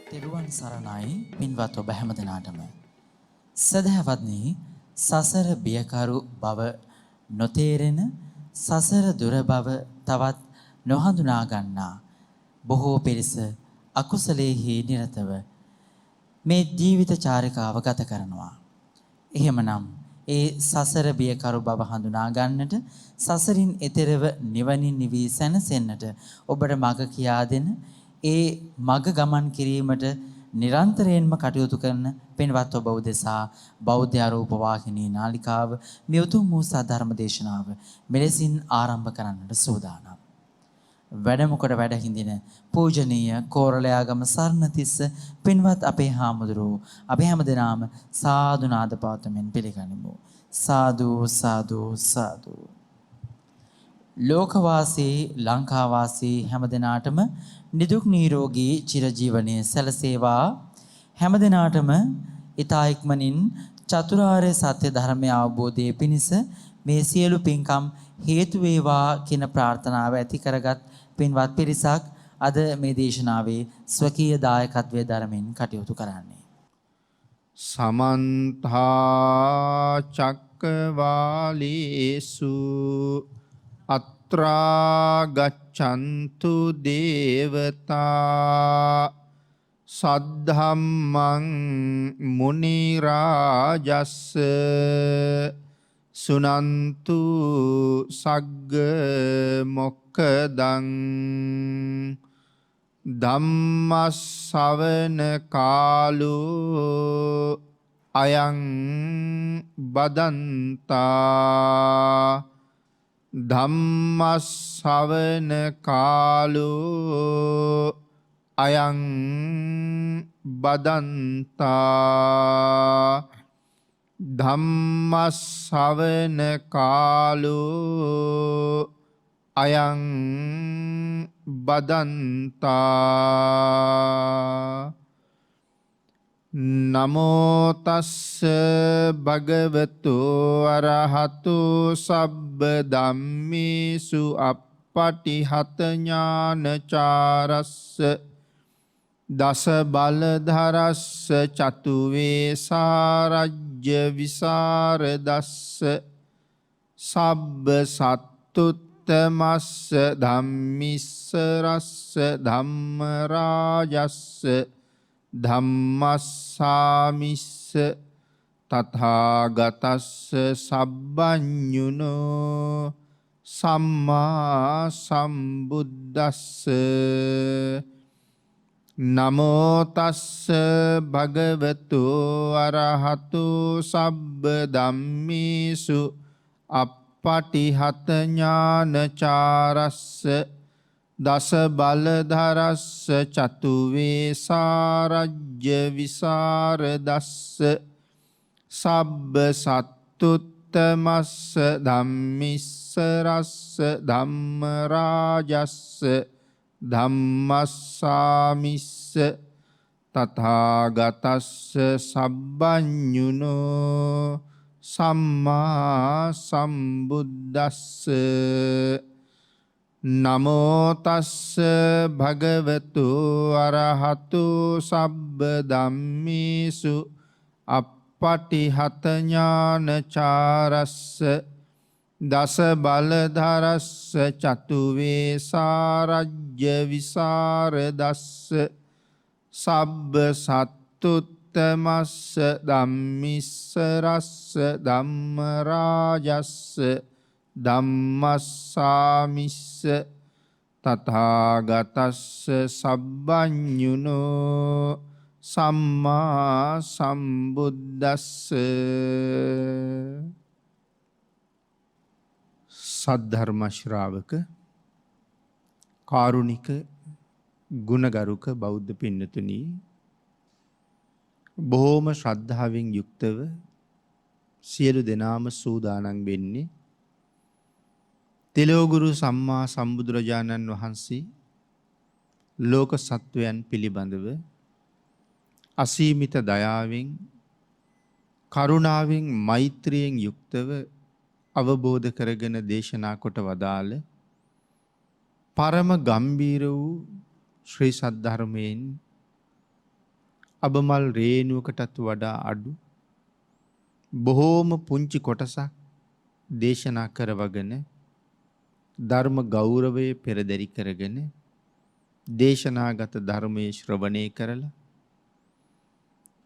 තෙරුවන් සරණයි පින්වත් ඔබ හැම දෙනාටම. සදහවත්නි, සසර බියකරු බව නොතේරෙන, සසර දුර බව තවත් නොහඳුනා ගන්නා බොහෝ පිරිස අකුසලයේහි නිරතව මේ ජීවිත චාරිකාව ගත කරනවා. එහෙමනම් ඒ සසර බියකරු බව හඳුනා ගන්නට, සසරින් එතරව නිවනින් නිවී සැනසෙන්නට ඔබට මඟ කියා දෙන, ඒ මඟ ගමන් කිරීමට නිරන්තරයෙන්ම කටයුතු කරන පින්වත් ඔබ උදෙසා බෞද්ධ ආරෝප වාහිනී නාලිකාව මේ උතුම් වූ සද්ධර්ම දේශනාව මෙලෙසින් ආරම්භ කරන්නට සූදානම්. වැඩමුකට වැඩ හිඳින පූජනීය කෝරළයාගම සරණතිස්ස පින්වත් අපේ හාමුදුරුවෝ අපි හැමදෙනාම සාදු නාද පවත්වමින් පිළිගනිමු. සාදු සාදු සාදු. ලෝකවාසී ලංකාවාසී හැමදෙනාටම නිදුක් නිරෝගී චිරජීවනයේ සැලසේවා. හැමදෙනාටම ඊතා ඉක්මනින් චතුරාර්ය සත්‍ය ධර්මය අවබෝධයේ පිණිස මේ සියලු පින්කම් හේතු වේවා කියන ප්‍රාර්ථනාව ඇති කරගත් පින්වත් පිරිසක් අද මේ දේශනාවේ ස්වකීය දායකත්වයේ දරමින් කටයුතු කරන්නේ. සමන්ත චක්කවාලේසු අත්‍රා ගච්ඡන්තු දේවතා සද්ධම්මං මුනි රාජස්ස සුනන්තු සග්ග මොක්ඛදං ධම්මස්සවන කාලෝ අයං බදන්තා ධම්මස්සවන කාලෝ අයං බදන්තා ධම්මස්සවන කාලෝ අයං බදන්තා නමෝ තස්ස භගවතු අරහතු සබ්බ ධම්මේසු අප්පටිහත ඥානචාරස්ස දස බලධරස්ස චතු වේසාරජ්‍ය විසරදස්ස සබ්බ සත්තුත්තමස්ස ධම්මිස්සරස්ස ධම්ම රාජස්ස ධම්මස්සාමිස්ස තථාගතස්ස සබ්බඤුනෝ සම්මා සම්බුද්දස්ස නමෝ තස්ස භගවතු අරහතු සබ්බ ධම්මේසු අප්පටිහත ඥානචාරස්ස දස බලධරස්ස චතු වේසාරජ්‍ය විසරදස්ස සබ්බ සත්තුත්තමස්ස ධම්මිස්සරස්ස ධම්ම රාජස්ස ධම්මස්සාමිස්ස තථාගතස්ස සබ්බඤුනෝ සම්මා සම්බුද්දස්ස නමෝ තස්ස භගවතු අරහතු සබ්බ ධම්මේසු අප්පටිහත ඥානචාරස්ස දස බලධරස්ස චතු වේසාරජ්‍ය විසරදස්ස සබ්බ සත්තුත්තමස්ස ධම්මිස්සරස්ස ධම්ම රාජස්ස ධම්මස්සාමිස්ස තථාගතස්ස සබ්බඤුනෝ සම්මා සම්බුද්දස්ස. සද්ධර්ම ශ්‍රාවක කාරුණික ගුණගරුක බෞද්ධ පින්නතුනි, බොහෝම ශ්‍රද්ධාවෙන් යුක්තව සියලු දෙනාම සූදානම් වෙන්නේ තිලෝගුරු සම්මා සම්බුදුරජාණන් වහන්සේ ලෝක සත්වයන් පිළිබඳව අසීමිත දයාවෙන් කරුණාවෙන් මෛත්‍රියෙන් යුක්තව අවබෝධ කරගෙන දේශනා කොට වදාළ පරම ගම්බීර වූ ශ්‍රී සද්ධර්මයෙන් අබමල් රේණුවකටත් වඩා අඩු බොහෝම පුංචි කොටසක් දේශනා කරවගෙන ධර්ම ගෞරවය පෙරදරි කරගෙන දේශනාගත ධර්මයේ ශ්‍රවණය කරලා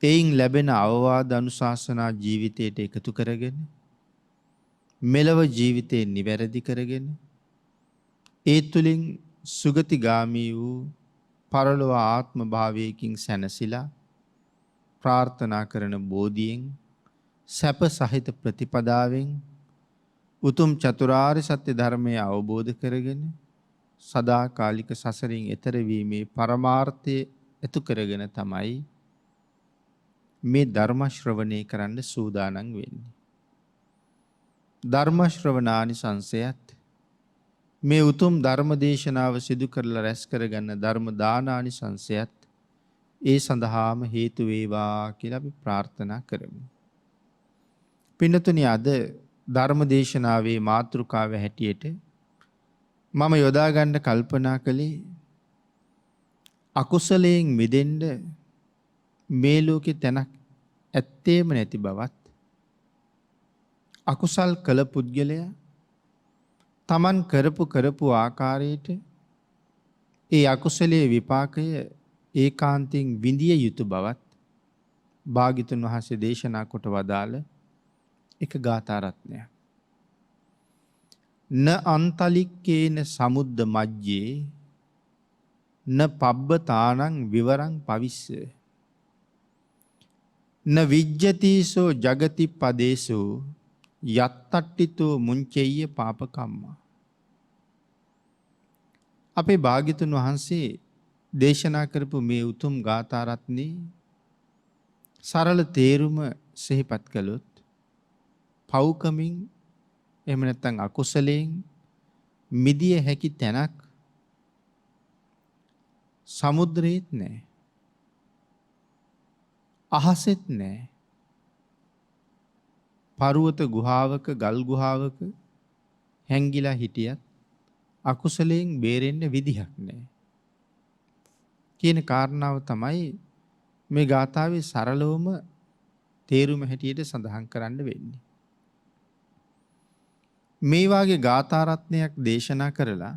එයින් ලැබෙන අවවාද අනුශාසනා ජීවිතයට එකතු කරගෙන මෙලව ජීවිතේ නිවැරදි කරගෙන ඒ තුළින් සුගතිගාමී වූ පරලොව ආත්ම භාවයකින් සැනසීලා ප්‍රාර්ථනා කරන බෝධියෙන් සැප සහිත ප්‍රතිපදාවෙන් උතුම් චතුරාර්ය සත්‍ය ධර්මය අවබෝධ කරගෙන සදාකාලික සසරින් එතර වීමේ පරමාර්ථය ඇතු කරගෙන තමයි මේ ධර්ම ශ්‍රවණය කරන්න සූදානම් වෙන්නේ. ධර්ම ශ්‍රවණානිසංසයත් මේ උතුම් ධර්ම දේශනාව සිදු කරලා රැස් කරගන්න ධර්ම දානානිසංසයත් ඒ සඳහාම හේතු වේවා කියලා අපි ප්‍රාර්ථනා කරමු. පින්නතුනි, අද ධර්ම දේශනාවේ මාතෘකාව හැටියට මම යොදා ගන්න කල්පනා කළේ අකුසලයෙන් මිදෙන්න මේ ලෝකේ තැනක් ඇත්තේම නැති බවත්, අකුසල් කළ පුද්ගලයා තමන් කරපු ආකාරයට ඒ අකුසලයේ විපාකය ඒකාන්තයෙන් විඳිය යුතු බවත් භාග්‍යතුන් වහන්සේ දේශනා කොට වදාළ එක ගාථා රත්නයක්. න අන්තලික්කේන සමුද්ද මජ්ජේ න පබ්බතානං විවරං පවිස්ස න විජ්ජතිසෝ ජගති පදේසෝ යත්තට්ටිතෝ මුංචෙය්‍ය පාපකම්මා. අපේ භාග්‍යතුන් වහන්සේ දේශනා කරපු මේ උතුම් ගාථා රත්නේ සරල තේරුම සිහිපත් කළොත් පව්කමින් එහෙම නැත්නම් අකුසලයෙන් මිදිය හැකි තැනක් සමුද්‍රයේත් නැහැ, අහසෙත් නැහැ, පර්වත ගුහාවක ගල් ගුහාවක හැංගිලා හිටියත් අකුසලයෙන් බේරෙන්න විදිහක් නැහැ කියන කාරණාව තමයි මේ ගාථාවේ සරලවම තේරුම හැටියට සඳහන් කරන්න වෙන්නේ. මේ වාගේ ගාථා රත්නයක් දේශනා කරලා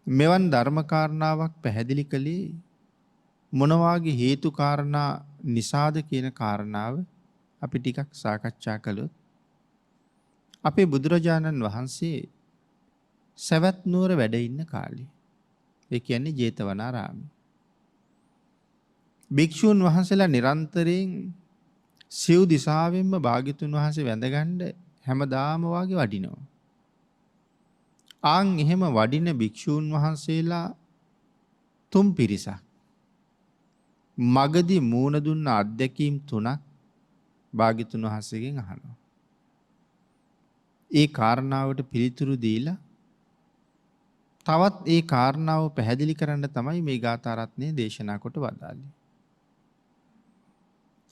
මෙවන් ධර්ම කාරණාවක් පැහැදිලි කළේ මොන වාගේ හේතු කාරණා නිසාද කියන කාරණාව අපි ටිකක් සාකච්ඡා කළොත්, අපේ බුදුරජාණන් වහන්සේ සවැත් නුවර වැඩ ඉන්න කාලේ, ඒ කියන්නේ ජේතවනාරාමේ, භික්ෂූන් වහන්සේලා නිරන්තරයෙන් සිව් දිසාවෙන්ම භාග්‍යතුන් වහන්සේ වැඳගන්න හැමදාම වාගේ වඩිනවා. ආන් එහෙම වඩින භික්ෂූන් වහන්සේලා තුන් පිරිසක් මගදී මූණ දුන්න අත්දැකීම් තුනක් භාග්‍යතුන් වහන්සේගෙන් අහනවා. ඒ කාරණාවට පිළිතුරු දීලා තවත් ඒ කාරණාව පැහැදිලි කරන්න තමයි මේ ගාථා රත්නය දේශනා කොට වදාළේ.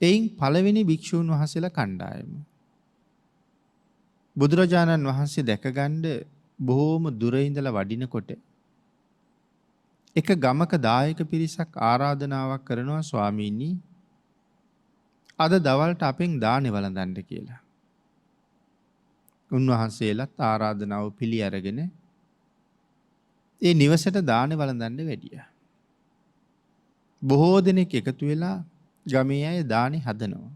එයින් පළවෙනි භික්ෂූන් වහන්සේලා කණ්ඩායම බුදුරජාණන් වහන්සේ දැකගන්න බොහෝම දුර ඉඳලා වඩිනකොට එක ගමක දායක පිරිසක් ආරාධනාවක් කරනවා, ස්වාමීනි අද දවල්ට අපෙන් දානේ වළඳන්න කියලා. උන්වහන්සේලාත් ආරාධනාව පිළි අරගෙන ඒ නිවසට දානේ වළඳන්න වැඩියා. බොහෝ දෙනෙක් එකතු වෙලා ගමේ අය දානේ හදනවා.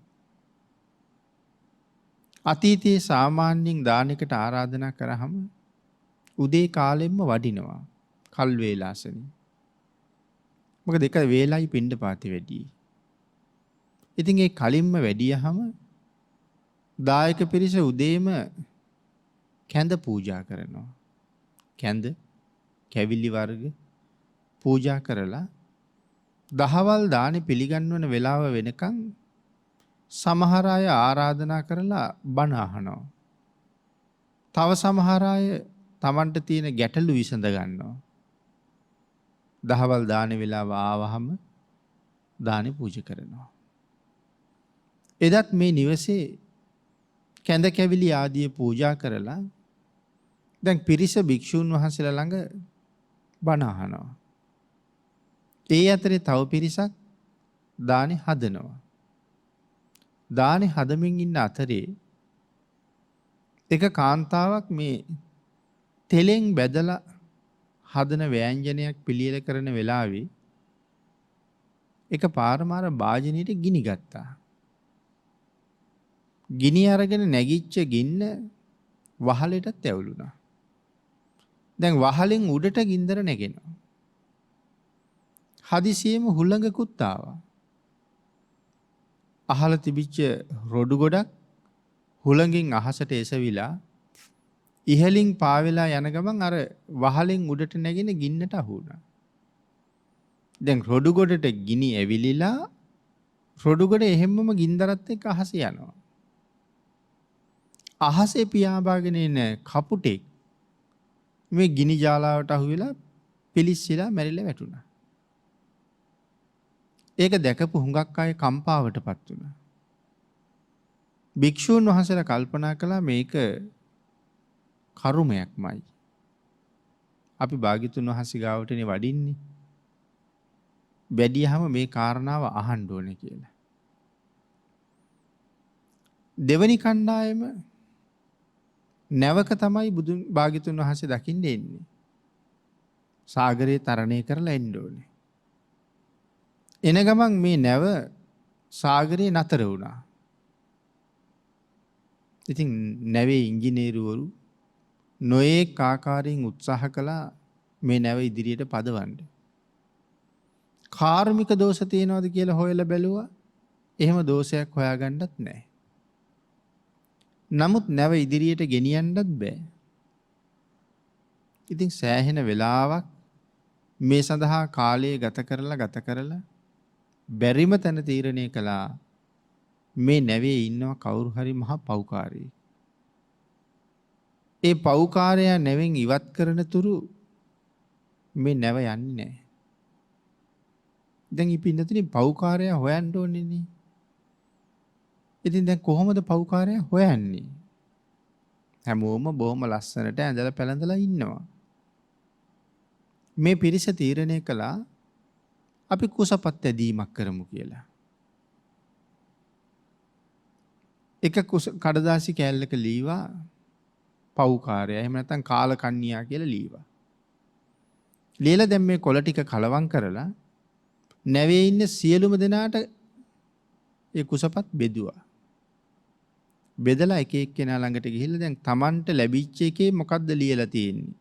අතීතයේ සාමාන්‍යයෙන් දානෙකට ආරාධනා කරාම උදේ කාලෙම්ම වඩිනවා. කල් වේලාසනේ. මොකද එක වේලයි පිණ්ඩපාතේ වැඩි. ඉතින් ඒ කලින්ම වැඩියහම දායක පිරිස උදේම කැඳ පූජා කරනවා. කැඳ කැවිලි වර්ග පූජා කරලා දහවල් දානේ පිළිගන්වන වෙලාව වෙනකන් සමහර අය ආරාධනා කරලා බණ අහනවා. තව සමහර අය Tamanට තියෙන ගැටලු විසඳ ගන්නවා. දහවල් දානේ වෙලාව ආවහම දානේ පූජා කරනවා. එදත් මේ නිවසේ කැඳ කැවිලි ආදී පූජා කරලා දැන් පිරිස භික්ෂූන් වහන්සේලා ළඟ බණ අහනවා. ඒ අතරේ තව පිරිසක් දානේ හදනවා. දානේ හදමින් ඉන්න අතරේ එක කාන්තාවක් මේ තෙලෙන් බැදලා හදන ව්‍යංජනයක් පිළියෙල කරන වෙලාවේ එක පාරම අර භාජනයට ගිනි ගත්තා. ගිනි අරගෙන නැගිච්ච ගින්න වහලෙටත් ඇවුලුණා. දැන් වහලෙන් උඩට ගින්දර නැගෙනවා. හදිසියෙම හුළඟකුත් ආවා. අහල තිබිච්ච රොඩු ගොඩක් හුළඟින් අහසට එසවිලා ඉහලින් පාවෙලා යන ගමන් අර වහලෙන් උඩට නැගෙන ගින්නට අහු වුණා. දැන් රොඩු ගොඩට ගිනි ඇවිලිලා රොඩු ගොඩ එහෙම්මම ගින්දරත් එක්ක අහස යනවා. අහසේ පියාඹාගෙන එන කපුටෙක් මේ ගිනි ජාලාවට අහු වෙලා පිලිස්සලා මැරිලා වැටුණා. ඒක දැකපු හුඟක් අය කම්පාවටපත් වුණා. භික්ෂූන් වහන්සේලා කල්පනා කළා මේක කරුමයක්මයි. අපි භාග්‍යතුන් වහන්සේ ගාවටනේ වඩින්නේ. වැඩියහම මේ කාරණාව අහන්න ඕනේ කියලා. දෙවනි කණ්ඩායම නැවක තමයි බුදුන් භාග්‍යතුන් වහන්සේ දකින්න එන්නේ. සාගරේ තරණය කරලා එන්න ඕනේ. එන ගමන් මේ නැව සාගරේ නතර වුණා. ඉතින් නැවේ ඉංජිනේරුවරු නොයෙක් ආකාරයෙන් උත්සාහ කළා මේ නැව ඉදිරියට පදවන්න. කාර්මික දෝෂ තියෙනවද කියලා හොයලා බැලුවා. එහෙම දෝෂයක් හොයාගන්නත් නැහැ. නමුත් නැව ඉදිරියට ගෙනියන්නත් බෑ. ඉතින් සෑහෙන වෙලාවක් මේ සඳහා කාලය ගත කරලා බැරිම තැන තීරණය කළා මේ නැවේ ඉන්නවා කවුරු හරි මහා පව්කාරයෙක්. ඒ පව්කාරයා නැවෙන් ඉවත් කරන තුරු මේ නැව යන්නේ නැහැ. දැන් ඉපින්නතුනි පව්කාරයා හොයන්න ඕනේනේ. ඉතින් දැන් කොහොමද පව්කාරයා හොයන්නේ? හැමෝම බොහොම ලස්සනට ඇඳලා පැළඳලා ඉන්නවා. මේ පිරිස තීරණය කළා අපි කුසපත් ඇදීමක් කරමු කියලා. එක කඩදාසි කෑල්ලක ලීවා පව්කාරයා එහෙම නැත්නම් කාලකන්ණියා කියලා ලීවා. ලියලා දැන් මේ කොළ ටික කලවම් කරලා නැවේ ඉන්න සියලුම දෙනාට ඒ කුසපත් බෙදුවා. බෙදලා එක එක්කෙනා ළඟට ගිහිල්ලා දැන් Tamanට ලැබිච්ච එකේ මොකද්ද ලියලා තියෙන්නේ?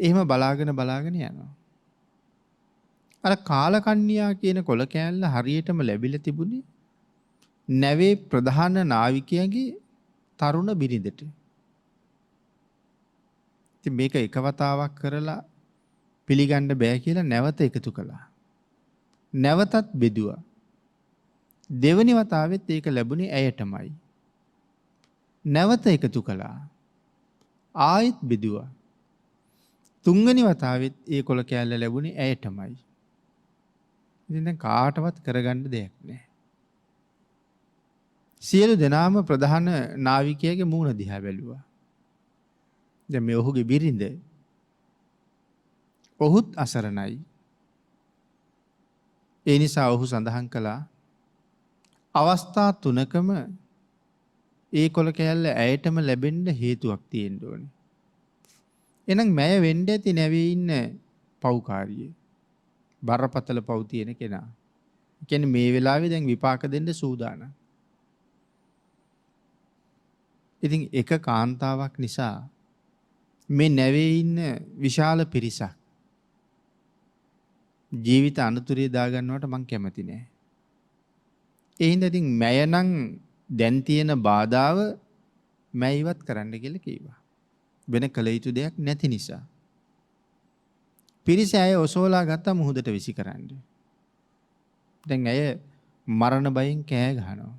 එහෙම බලාගෙන යනවා. අර කාලකන්ණියා කියන කොළ කෑල්ල හරියටම ලැබිලා තිබුණේ නැවේ ප්‍රධාන නාවිකයාගේ තරුණ බිරිඳට. ඉතින් මේක එක වතාවක් කරලා පිළිගන්න බෑ කියලා නැවත එකතු කළා. නැවතත් බෙදුවා. දෙවනි වතාවෙත් ඒක ලැබුණේ ඇයටමයි. නැවත එකතු කළා. ආයෙත් බෙදුවා. තුන්වෙනි වතාවෙත් ඒ කොළ කෑල්ල ලැබුණේ ඇයටමයි. ඉතින් දැන් කාටවත් කරගන්න දෙයක් නැහැ. සියලු දෙනාම ප්‍රධාන නාවිකයාගේ මූණ දිහා බැලුවා. දැන් මේ ඔහුගේ බිරිඳ ඔහුත් අසරණයි. ඒ නිසා ඔහු සඳහන් කළා අවස්ථා තුනකම ඒ කොළ කෑල්ල ඇයටම ලැබෙන්න හේතුවක් තියෙන්න ඕනේ. එහෙනම් මැය වෙන්න ඇති නැවේ ඉන්න පව්කාරිය. බරපතල පව් තියෙන කෙනා. ඒ කියන්නේ මේ වෙලාවේ දැන් විපාක දෙන්න සූදානම්. ඉතින් එක කාන්තාවක් නිසා මේ නැවේ ඉන්න විශාල පිරිසක් ජීවිත අනතුරේ දාගන්නවට මං කැමති නෑ. ඒ හින්දා ඉතින් මැය නම් දැන් තියෙන බාධාව මැය ඉවත් කරන්න කියලා කිව්වා. වෙන කල යුතු දෙයක් නැති නිසා. පිරිස ඇය ඔසෝලා ගත්තා මුහුදට විසි කරන්න. දැන් ඇය මරණ බයෙන් කෑ ගහනවා.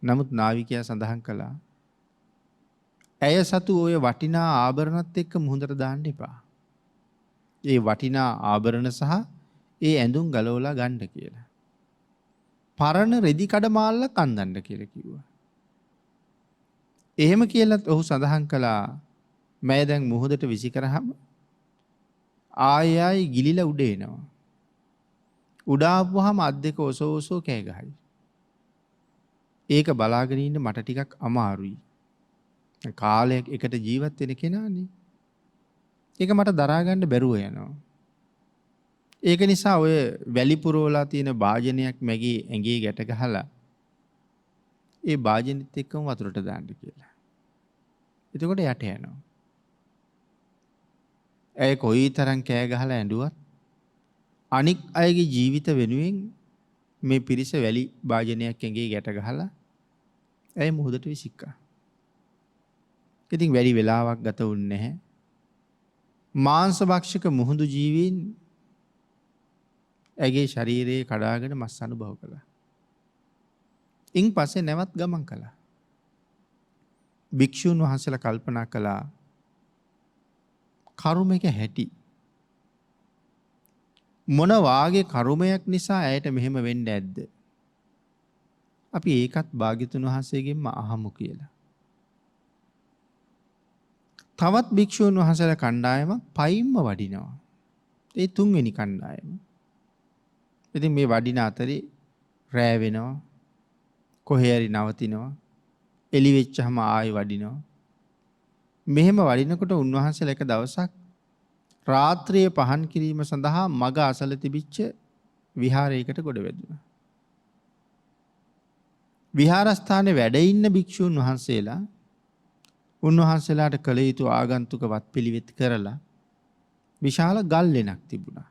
නමුත් නාවිකයා සඳහන් කළා ඇය සතු ඔය වටිනා ආභරණත් එක්ක මුහුදට දාන්න එපා. ඒ වටිනා ආභරණ සහ ඒ ඇඳුම් ගලවලා ගන්න කියලා. පරණ රෙදි කඩ මාල්ලක් අන්දන්න කියලා කිව්වා. එහෙම කියලත් ඔහු සඳහන් කළා මම දැන් මුහුදට විසි කරාම ආයෙ ගිලිලා උඩ එනවා. උඩ ආපුවාම අත් දෙක ඔසෝසෝ කෑ ගහයි. ඒක බලාගෙන ඉන්න මට ටිකක් අමාරුයි. කාලයක් එකට ජීවත් වෙන කෙනානේ. ඒක මට දරා ගන්න බැරුව යනවා. ඒක නිසා ඔය වැලි පුරවලා තියෙන භාජනයක් මැගේ ඇඟේ ගැට ගහලා ඒ භාජනෙත් එක්කම වතුරට දාන්න කියලා. එතකොට යට යනවා. ඇය කොයිතරම් කෑ ගහලා ඇඬුවත් අනික් අයගේ ජීවිත වෙනුවෙන් මේ පිරිස වැලි භාජනයක් ඇඟේ ගැට ගහලා ඇය මුහුදට විසික්කා. ඉතින් වැඩි වෙලාවක් ගත වුණේ නැහැ. මාංශභක්ෂක මුහුදු ජීවීන් ඇගේ ශරීරයේ කඩාගෙන මස් අනුභව කළා. ඉන් පස්සේ නැවත් ගමන් කළා. භික්ෂූන් වහන්සේලා කල්පනා කළා කර්මයක හැටි මොන වාගේ කර්මයක් නිසා ඇයට මෙහෙම වෙන්න ඇද්ද? අපි ඒකත් භාග්‍යතුන් වහන්සේගෙන්ම අහමු කියලා. තවත් භික්ෂූන් වහන්සේලා කණ්ඩායමක් පයින්ම වඩිනවා. ඒ තුන්වෙනි කණ්ඩායම. ඉතින් මේ වඩින අතරේ රෑ වෙනවා. කොහේ හරි නවතිනවා. එළි වෙච්චාම ආයෙ වඩිනවා. මෙහෙම වඩිනකොට උන්වහන්සේලා එක දවසක් රාත්‍රියේ පහන් කිරීම සඳහා මග අසල තිබිච්ච විහාරයකට ගොඩ වැදුණා. විහාරස්ථානයේ වැඩ ඉන්න භික්ෂූන් වහන්සේලා උන්වහන්සේලාට කළ යුතු ආගන්තුක වත්පිළිවෙත් කරලා විශාල ගල්ලෙනක් තිබුණා.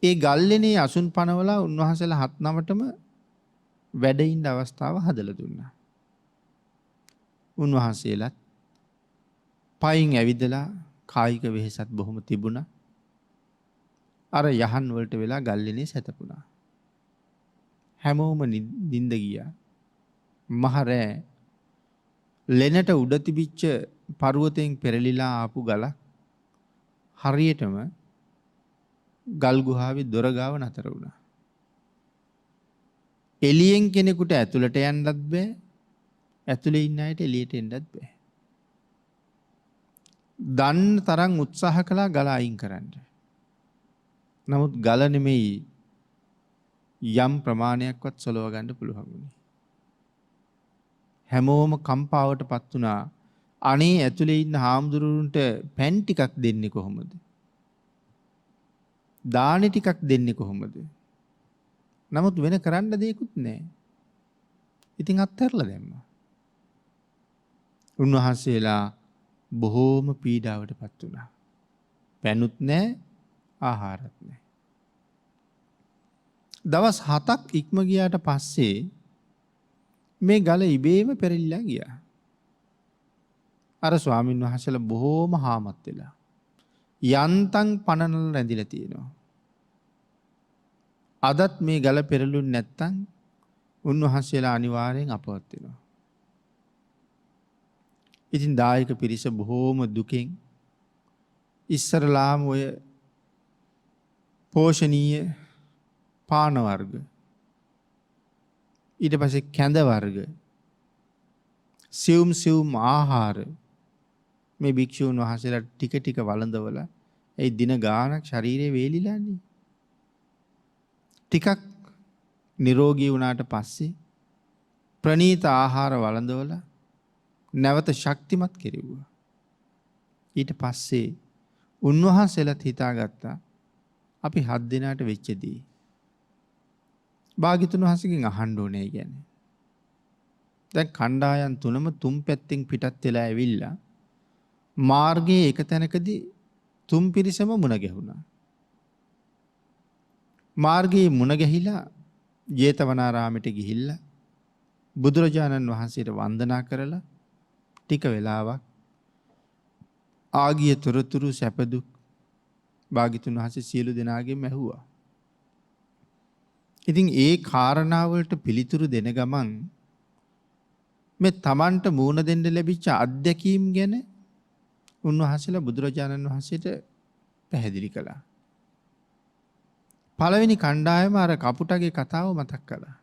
ඒ ගල්ලෙනේ අසුන් පනවලා උන්වහන්සේලා හත් නමටම වැඩ ඉන්න අවස්ථාව හදලා දුන්නා. උන්වහන්සේලාත් පයින් ඇවිදලා කායික වෙහෙසත් බොහොම තිබුණා. අර යහන් වලට වෙලා ගල්ලෙනේ සැතපුණා. හැමෝම නිින්ද ගියා. මහ රෑ ලෙනට උඩ තිබිච්ච පර්වතයෙන් පෙරලිලා ආපු ගලක් හරියටම ගල් ගුහාවේ දොර ගාව නතර වුණා. එළියෙන් කෙනෙකුට ඇතුළට යන්නත් බෑ. ඇතුලේ ඉන්න අයට එළියට එන්නත් බෑ. දන්න තරම් උත්සාහ කළා ගල අයින් කරන්න. නමුත් ගල නෙමෙයි යම් ප්‍රමාණයක්වත් සලව ගන්න පුළුවන් වුණේ. හැමෝම කම්පාවට පත් වුණා. අනේ ඇතුලේ ඉන්න හාමුදුරුවන්ට පැන් ටිකක් දෙන්නේ කොහොමද? දානි ටිකක් දෙන්නේ කොහොමද? නමුත් වෙන කරන්න දෙයක්වත් නැහැ. ඉතින් අත්හැරලා දැම්මා. උන්වහන්සේලා බොහෝම පීඩාවට පත් වුණා. පැනුත් නැහැ, ආහාරත් නැහැ. දවස් 7ක් ඉක්ම ගියාට පස්සේ මේ ගල ඉබේම පෙරලිලා ගියා. අර ස්වාමීන් වහන්සේලා බොහෝම හාමත් වෙලා යන්තම් පනනල රැඳිලා තියෙනවා. අදත් මේ ගල පෙරළුන්නේ නැත්තම් උන්වහන්සේලා අනිවාර්යෙන් අපවත් වෙනවා. ඉතින් දායක පිරිස බොහෝම දුකෙන් ඉස්සරලාම ඔය පෝෂණීය පාන වර්ග ඊට පස්සේ කැඳ වර්ග සියුම් ආහාර මේ භික්ෂූන් වහන්සේලා ටික ටික වළඳවලා ඒ දින ගානක් ශරීරේ වේලිලානේ. ටිකක් නිරෝගී වුණාට පස්සේ ප්‍රණීත ආහාර වළඳවලා නැවත ශක්තිමත් කෙරෙව්වා. ඊට පස්සේ උන්වහන්සේලාත් හිතාගත්තා අපි 7 දිනකට වෙච්ච දේ. භාග්‍යතුන් වහන්සේගෙන් අහන්න ඕනේ කියන්නේ. දැන් කණ්ඩායම් තුනම තුන් පැත්තෙන් පිටත් වෙලා ඇවිල්ලා මාර්ගයේ එක තැනකදී තුන් පිරිසම මුණ ගැහුණා. මාර්ගයේ මුණ ගැහිලා ජේතවනාරාමයට ගිහිල්ලා බුදුරජාණන් වහන්සේට වන්දනා කරලා ටික වෙලාවක් ආගිය තොරතුරු සැපදුක් භාග්‍යතුන් වහන්සේ සියලු දෙනාගෙන් ඇහුවා. ඉතින් ඒ කාරණාවලට පිළිතුරු දෙන ගමන් මේ තමන්ට මූණ දෙන්න ලැබිච්ච අත්දැකීම් ගැන උන්වහන්සේලා බුදුරජාණන් වහන්සේට පැහැදිලි කළා. පළවෙනි කණ්ඩායම අර කපුටගේ කතාව මතක් කළා.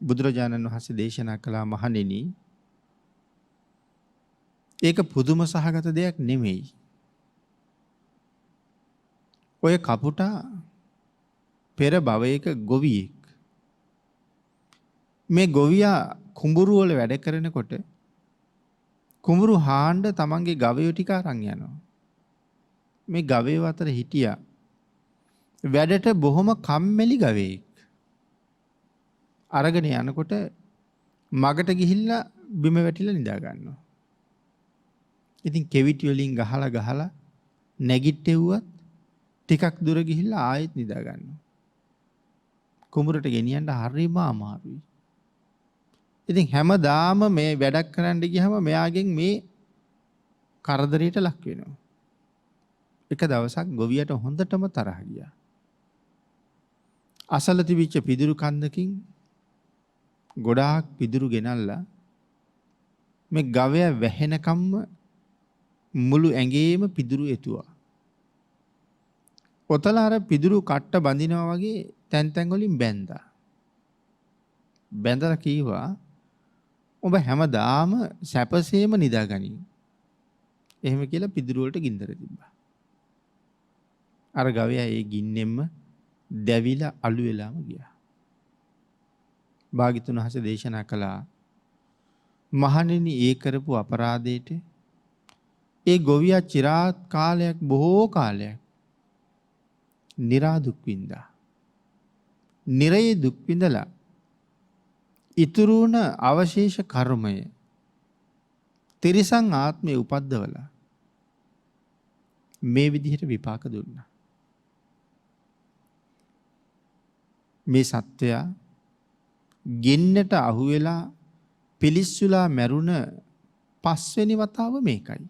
බුදුරජාණන් වහන්සේ දේශනා කළා මහණෙනි ඒක පුදුම සහගත දෙයක් නෙමෙයි. ඔය කපුටා පෙර භවයක ගොවියෙක්. මේ ගොවියා කුඹුරු වල වැඩ කරනකොට කුඹුරු හාණ්ඩ තමන්ගේ ගවයෝ ටික අරන් යනවා. මේ ගවයෝ අතර හිටියා වැඩට බොහොම කම්මැලි ගවයෙක්. අරගෙන යනකොට මගට ගිහිල්ලා බිම වැටිලා නිදා ගන්නවා. ඉතින් කෙවිටි වලින් ගහලා නැගිට්ටෙව්වත් ටිකක් දුර ගිහිල්ලා ආයෙත් නිදා ගන්නවා. කුඹුරට ගෙනියන්න හරිම අමාරුයි. ඉතින් හැමදාම මේ වැඩක් කරන්න ගියම මෙයාගෙන් මේ කරදරයට ලක් වෙනවා. එක දවසක් ගොවියට හොඳටම තරහ ගියා. අසල තිබිච්ච පිදුරු කන්දකින් ගොඩාක් පිදුරු ගෙනල්ලා මේ ගවයා වැහෙනකම්ම මුළු ඇඟේම පිදුරු එතුවා. ඔතලා අර පිදුරු කට්ට බඳිනවා වගේ තැන් තැන් වලින් බැන්දා. බැඳලා කීවා ඔබ හැමදාම සැපසේම නිදාගනින්. එහෙම කියලා පිදුරු වලට ගින්දර තිබ්බා. අර ගවයා ඒ ගින්නෙන්ම දැවිලා අළු වෙලාම ගියා. භාග්‍යතුන් වහන්සේ දේශනා කළා මහණෙනි ඒ කරපු අපරාධයට ඒ ගොවියා চিරාත් කාලයක් බොහෝ කාලයක් නිරා දුක් විඳා. නිරයේ දුක් විඳලා ඉතුරු වුණ අවශේෂ කර්මය තිරිසන් ආත්මය උපද්දවලා මේ විදිහට විපාක දුන්නා. මේ සත්වයා ගින්නට අහු වෙලා පිලිස්සුලා මැරුණ පස්වෙනි වතාව මේකයි.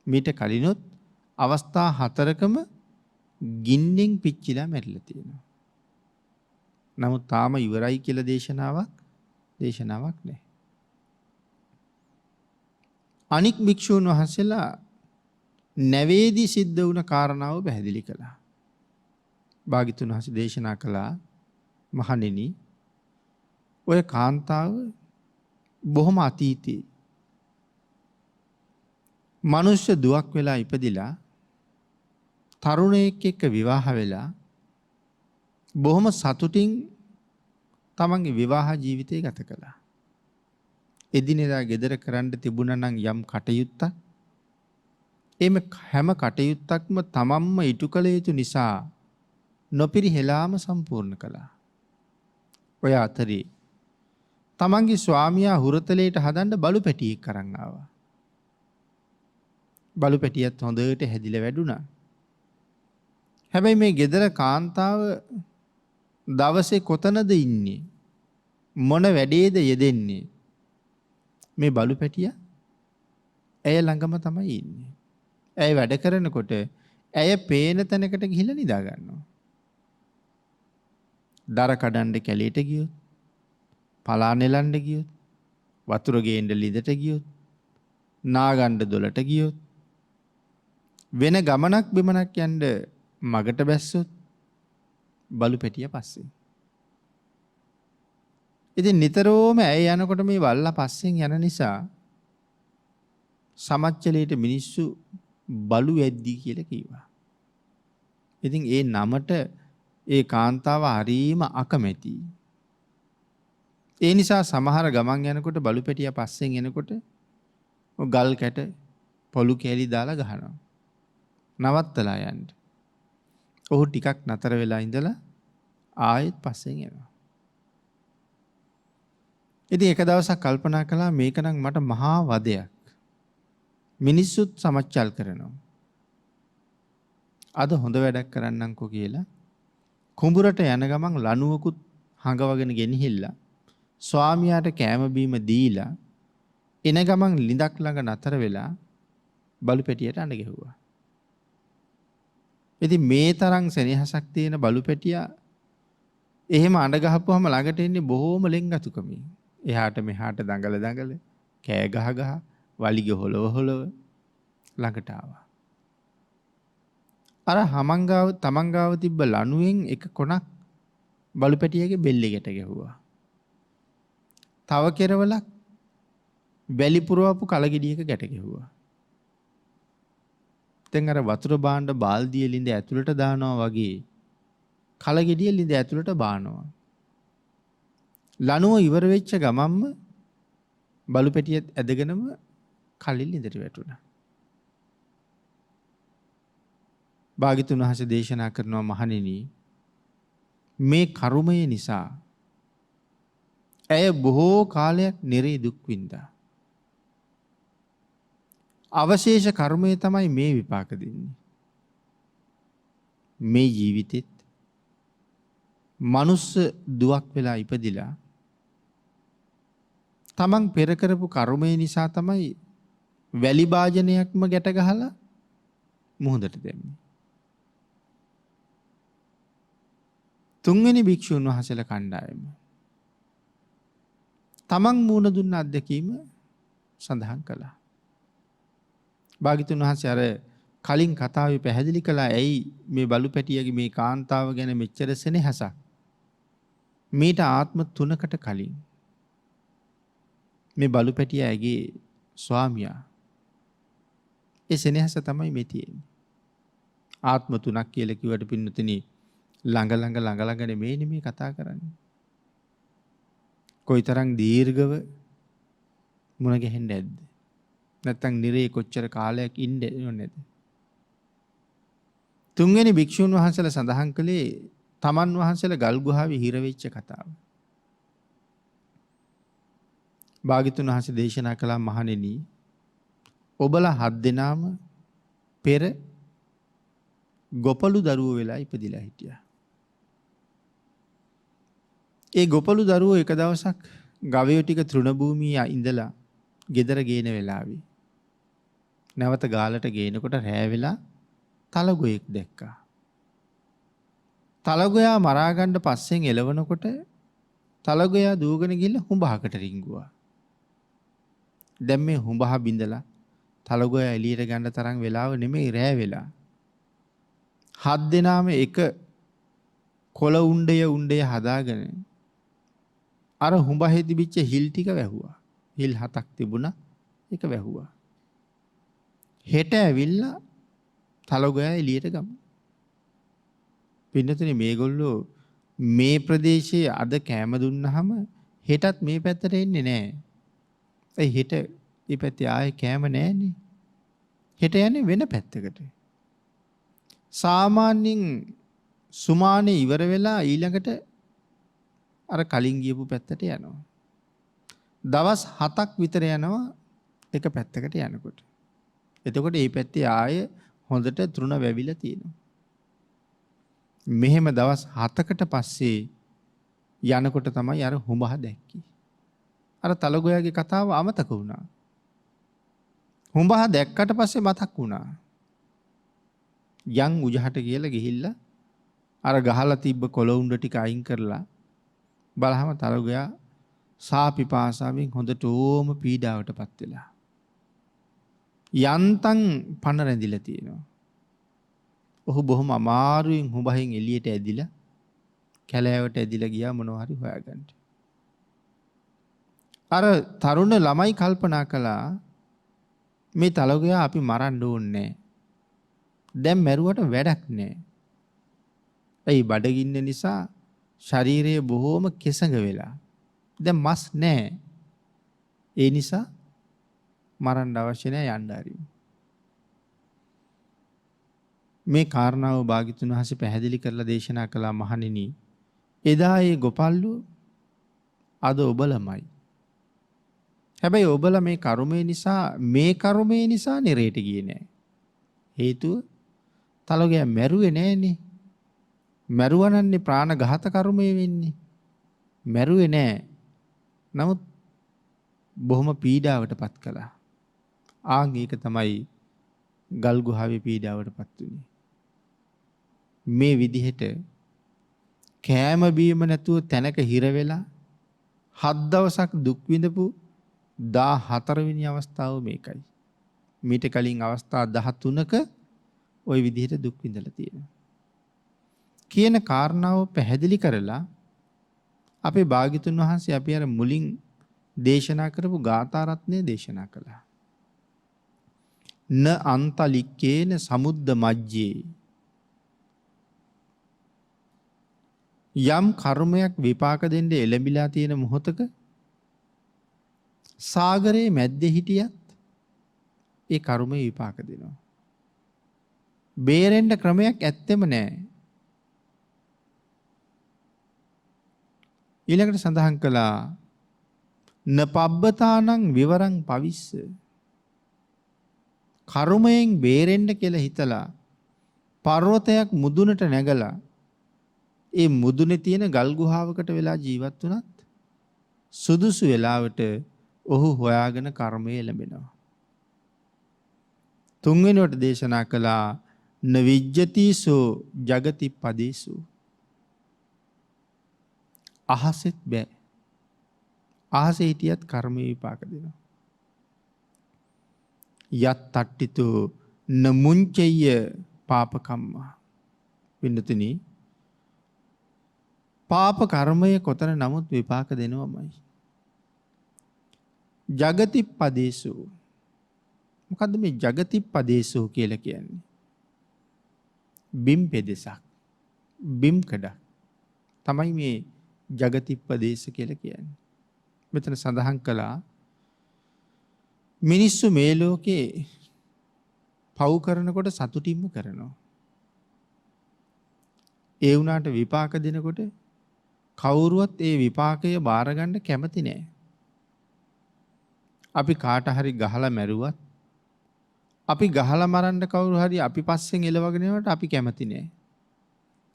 මීට කලිනුත් අවස්ථා 4කම ගින්නෙන් පිච්චිලා මැරිලා තියෙනවා. නමුත් තාම ඉවරයි කියලා දේශනාවක් නැහැ. අනික් භික්ෂූන් වහන්සේලා නැවේදී සිද්ධ වුණ කාරණාව පැහැදිලි කළා. භාග්‍යතුන් වහන්සේ දේශනා කළා මහණෙනි ඔය කාන්තාව බොහොම අතීතේ මනුෂ්‍ය දුවක් වෙලා ඉපදිලා තරුණයෙක් එක්ක විවාහ වෙලා බොහොම සතුටින් තමන්ගේ විවාහ ජීවිතය ගත කළා. එදිනෙදා ගෙදර කරන්න තිබුණා නම් යම් කටයුත්තක් එමෙ හැම කටයුත්තක්ම තමන්ම ඉටු කළ යුතු නිසා නොපිරිහෙලාම සම්පූර්ණ කළා. ඔය අතරේ තමන්ගේ ස්වාමියා හුරතලයට හදන්න බලු පැටියෙක් අරන් ආවා. බලු පැටියත් හොඳට හැදිලා වැඩුණා. හැබැයි මේ ගෙදර කාන්තාව දවසේ කොතනද ඉන්නේ? මොන වැඩේද යෙදෙන්නේ? මේ බලු පැටියා ඇය ළඟම තමයි ඉන්නේ. ඇය වැඩ කරනකොට ඇය පේන තැනකට ගිහිල්ලා නිදා ගන්නවා. දර කඩන්න කැලේට ගියොත්, පලා නෙලන්න ගියොත්, වතුර ගේන්න ලිඳට ගියොත්, නාගන්න දොලට ගියොත්, වෙන ගමනක් බිමනක් යන්න මගට බැස්සොත් බලු පැටිය පස්සේ. ඉතින් නිතරම ඇය යනකොට මේ වල්ලා පස්සෙන් යන නිසා සමච්චලයට මිනිස්සු බලු වැද්දී කියලා කිව්වා. ඉතින් ඒ නමට ඒ කාන්තාව හරීම අකමැති. ඒ නිසා සමහර ගමන් යනකොට බලු පැටියා පස්සෙන් එනකොට ගල් කැට පොළු කැලි දාලා ගහනවා. නවත්තලා යන්න. ඔහු ටිකක් නතර වෙලා ඉඳලා ආයෙත් පස්සෙන් එනවා. ඉතින් එක දවසක් කල්පනා කළා මේක නම් මට මහා වදයක්. මිනිස්සුත් සමච්චල් කරනවා. අද හොඳ වැඩක් කරන්නම්කෝ කියලා කුඹුරට යන ගමන් ලණුවකුත් හංගවගෙන ගෙනහිල්ලා ස්වාමියාට කෑම බීම දීලා එන ගමන් ලිඳක් ළඟ නතර වෙලා බලු පෙටියට අඬ ගැහුවා. ඉතින් මේ තරම් සෙනෙහසක් තියෙන බලු පෙටියා එහෙම අඬ ගහපුවාම ළඟට එන්නේ බොහොම ලෙන්ගතුකමින්. එහාට මෙහාට දඟල දඟල කෑ ගහ ගහ වලිග හොලව හොලව ළඟට ආවා. අර තමන්ගාව තිබ්බ ලණුවෙන් එක කොනක් බලු පැටියගේ බෙල්ලෙකට ගැහුවා. තව කෙරවලක් වැලි පුරවපු කලගෙඩියක ගැට ගැහුවා. දැන් අර වතුර බාණ්ඩ බාල්දිය ලිඳ ඇතුළට දානවා වගේ කලගෙඩිය ලිඳ ඇතුළට බානවා. ලණුව ඉවර වෙච්ච ගමන්ම බලු පැටියත් ඇදගෙනම කලින් ලිඳට වැටුණා. භාග්‍යතුන් වහන්සේ දේශනා කරනවා මහණෙනි මේ කර්මය නිසා ඇය බොහෝ කාලයක් නිරේ දුක් විඳා. අවශේෂ කර්මය තමයි මේ විපාක දෙන්නේ. මේ ජීවිතෙත් මනුස්ස දුවක් වෙලා ඉපදිලා තමන් පෙර කරපු කර්මය නිසා තමයි වැලි භාජනයක්ම ගැට ගහලා මුහුදට දැම්මේ. තුන්වෙනි භික්ෂුන් වහන්සේලා කණ්ඩායම තමන් මූණ දුන්න අත්දැකීම සඳහන් කළා. භාග්‍යතුන් වහන්සේ අර කලින් කතාවේ පැහැදිලි කළා ඇයි මේ බලු පැටියගේ මේ කාන්තාව ගැන මෙච්චර සෙනෙහසක්. මීට ආත්ම 3කට කලින් මේ බලු පැටියාගේ ස්වාමියා ඒ සෙනෙහස තමයි මේ තියෙන්නේ. ආත්ම 3ක් කියලා කිව්වට පින්නතුනි ළඟ ළඟ නෙමෙයි මේ කතා කරන්නේ. කොයිතරම් දීර්ඝව මුණ ගැහෙන්නේ නැද්ද? නැත්තම් නිරේ කොච්චර කාලයක් ඉන්නේ නැද්ද? තුන්වෙනි භික්ෂුන් වහන්සේලා සඳහන් කළේ තමන් වහන්සේලා ගල් ගුහාවේ හිර වෙච්ච කතාව. භාග්‍යතුන් වහන්සේ දේශනා කළා මහණෙනි ඔබලා 7 දෙනාම පෙර ගොපලු දරුවෝ වෙලා ඉපදිලා හිටියා. ඒ ගොපලු දරුවෝ එක දවසක් ගවයෝ ටික තෘණ භූමියේ ඉඳලා ගෙදර ගේන වෙලාවේ නැවත ගාලට ගේනකොට රෑ වෙලා තලගොයෙක් දැක්කා. තලගොයා මරා ගන්න පස්සෙන් එලවනකොට තලගොයා දූගෙන ගිහිල්ලා හුඹහකට රිංගුවා. දැන් මේ හුඹහ බිඳලා තලගොයා එළියට ගන්න තරම් වෙලාව නෙමෙයි රෑ වෙලා. 7 දෙනාම එක කොළ උණ්ඩය හදාගෙන අර හුඹහේ තිබිච්ච හිල් ටික වැහුවා. හිල් 7ක් තිබුණා. ඒක වැහුවා. හෙට ඇවිල්ලා තලගොයා එළියට ගමු. පින්නතුනේ මේගොල්ලෝ මේ ප්‍රදේශයේ අද කෑම දුන්නාම හෙටත් මේ පැත්තට එන්නේ නැහැ. ඒ හෙට මේ පැත්තේ ආයේ කෑම නැහැනේ. හෙට යන්නේ වෙන පැත්තකට. සාමාන්‍යයෙන් සුමානේ ඉවර වෙලා ඊළඟට අර කලින් ගියපු පැත්තට යනවා. දවස් 7ක් විතර යනවා එක පැත්තකට යනකොට. එතකොට මේ පැත්තේ ආයේ හොඳට තෘණ වැවිලා තියෙනවා. මෙහෙම දවස් 7කට පස්සේ යනකොට තමයි අර හුඹහ දැක්කේ. අර තලගොයාගේ කතාව අමතක වුණා. හුඹහ දැක්කට පස්සේ මතක් වුණා. යන් උජහට කියලා ගිහිල්ලා අර ගහලා තිබ්බ කොළ උණ්ඩ ටික අයින් කරලා බලහම තලගොයා සාපිපාසාවෙන් හොඳට ඕම පීඩාවටපත් වෙලා. යන්තම් පණ රැඳිලා තියෙනවා. ඔහු බොහොම අමාරුවෙන් හුඹහෙන් එළියට ඇදිලා කැලෑවට ඇදිලා ගියා මොනවා හරි හොයාගන්න. අර තරුණ ළමයි කල්පනා කළා මේ තලගොයා අපි මරන්න ඕනේ. දැන් මැරුවට වැඩක් නැහැ. ඒ බඩගින්න නිසා ශරීරය බොහොම කෙසඟ වෙලා. දැන් මස් නැහැ. ඒ නිසා මරන්න අවශ්‍ය නැහැ යන්න හරිමු. මේ කාරණාව භාග්‍යතුන් වහන්සේ පැහැදිලි කරලා දේශනා කළා මහණෙනි. එදා ඒ ගොපල්ලු අද ඔබ ළමයි. හැබැයි ඔබලා මේ කර්මය නිසා නිරේට ගියේ නෑ. හේතුව තලගෑ මැරුවේ නෑනේ. මැරුවනන්නේ ප්‍රාණඝාත කර්මය වෙන්නේ. මැරුවේ නෑ. නමුත් බොහොම පීඩාවට පත් කළා. ආන් ඒක තමයි ගල් ගුහාවේ පීඩාවට පත් වුණේ. මේ විදිහට කෑම බීම නැතුව තැනක හිර වෙලා 7 දවසක් දුක් විඳපු 14 වෙනි අවස්ථාව මේකයි. මීට කලින් අවස්ථා 13ක ওই විදිහට දුක් විඳලා තියෙනවා. කියන කාරණාව පැහැදිලි කරලා අපේ භාග්‍යතුන් වහන්සේ අපි අර මුලින් දේශනා කරපු ගාථා රත්නය දේශනා කළා. න අන්තලික්කේන සමුද්ද මජ්ජේ යම් කර්මයක් විපාක දෙන්න එළඹිලා තියෙන මොහොතක සාගරයේ මැද්දේ හිටියත් ඒ කර්මය විපාක දෙනවා. බේරෙන්න ක්‍රමයක් ඇත්තෙම නැහැ. ඊළඟට සඳහන් කළා නපබ්බතානං විවරං පවිස්ස කර්මයෙන් බේරෙන්න කියලා හිතලා පර්වතයක් මුදුනට නැගලා ඒ මුදුනේ තියෙන ගල් ගුහාවකට වෙලා ජීවත් වුණත් සුදුසු වෙලාවට ඔහු හොයාගෙන කර්මය ලැබෙනවා. තුන්වෙනිවට දේශනා කළා නවිජ්ජතිසෝ జగති පදේසු අහසෙත් බෑ. අහසේ හිටියත් කර්මය විපාක දෙනවා. යත් තට්ටිතෝ නමුංචෙය්‍ය පාපකම්මා පින්නතුනි පාප කර්මය කොතන නමුත් විපාක දෙනවමයි. జగති පදේසු මොකද්ද මේ జగති පදේසු කියලා කියන්නේ? බිම් පෙදෙසක් බිම් කඩක් තමයි මේ జగති පදේශ කියලා කියන්නේ. මෙතන සඳහන් කළා මිනිස්සු මේ ලෝකේ පව් කරනකොට සතුටින්ම කරනවා. ඒ වුණාට විපාක දෙනකොට කවුරුවත් ඒ විපාකය බාර ගන්න කැමති නෑ. අපි කාට හරි ගහලා මැරුවත් අපි ගහලා මරන්න කවුරු හරි අපි පස්සෙන් එලවගෙන යනකොට අපි කැමති නෑ.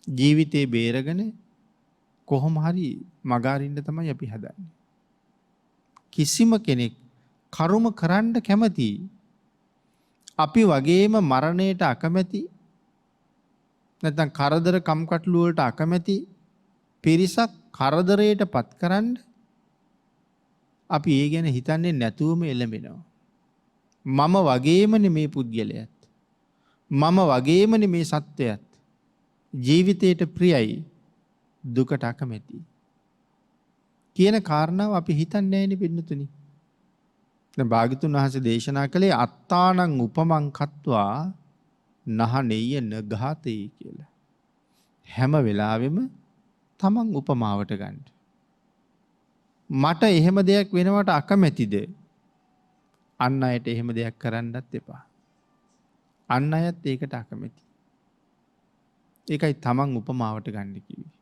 ජීවිතේ බේරගෙන කොහොම හරි මගාරින්න තමයි අපි හදන්නේ. කිසිම කෙනෙක් කර්ම කරන්න කැමති අපි වගේම මරණයට අකමැති නැත්නම් කරදර කම්කටොළු වලට අකමැති පිරිසක් කරදරයට පත් කරන්න අපි ඒ ගැන හිතන්නේ නැතුවම එළඹෙනවා. මම වගේමනේ මේ පුද්ගලයාත් මම වගේමනේ මේ සත්වයාත් ජීවිතයට ප්‍රියයි දුකට අකමැති කියන කාරණාව අපි හිතන්නේ නැහෙනි පින්නතුනි. දැන් භාග්‍යතුන් වහන්සේ දේශනා කළේ අත්තානං උපමං කତ୍වා නහනෙය්‍ය නඝාතේ කියලා. හැම වෙලාවෙම තමන් උපමාවට ගන්න. මට එහෙම දෙයක් වෙනවට අකමැතිද? අන් අයට එහෙම දෙයක් කරන්නත් එපා. අන් අයත් ඒකට අකමැති. ඒකයි තමන් උපමාවට ගන්න කිව්වේ.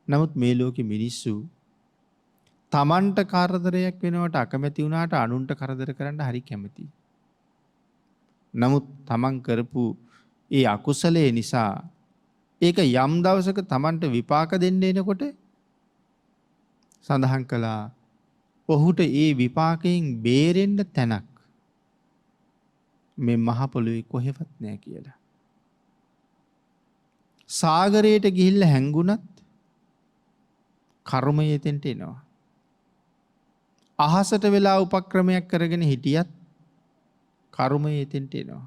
නමුත් මේ ලෝකෙ මිනිස්සු තමන්ට කරදරයක් වෙනවට අකමැති වුණාට අනුන්ට කරදර කරන්න හරි කැමතියි. නමුත් තමන් කරපු ඒ අකුසලයේ නිසා ඒක යම් දවසක තමන්ට විපාක දෙන්න එනකොට සඳහන් කළා ඔහුට ඒ විපාකයෙන් බේරෙන්න තැනක් මේ මහ පොළොවේ කොහෙවත් නැහැ කියලා. සාගරයට ගිහිල්ලා හැංගුණත් කර්මය එතෙන්ට එනවා. අහසට වෙලා උපක්‍රමයක් කරගෙන හිටියත් කර්මය එතෙන්ට එනවා.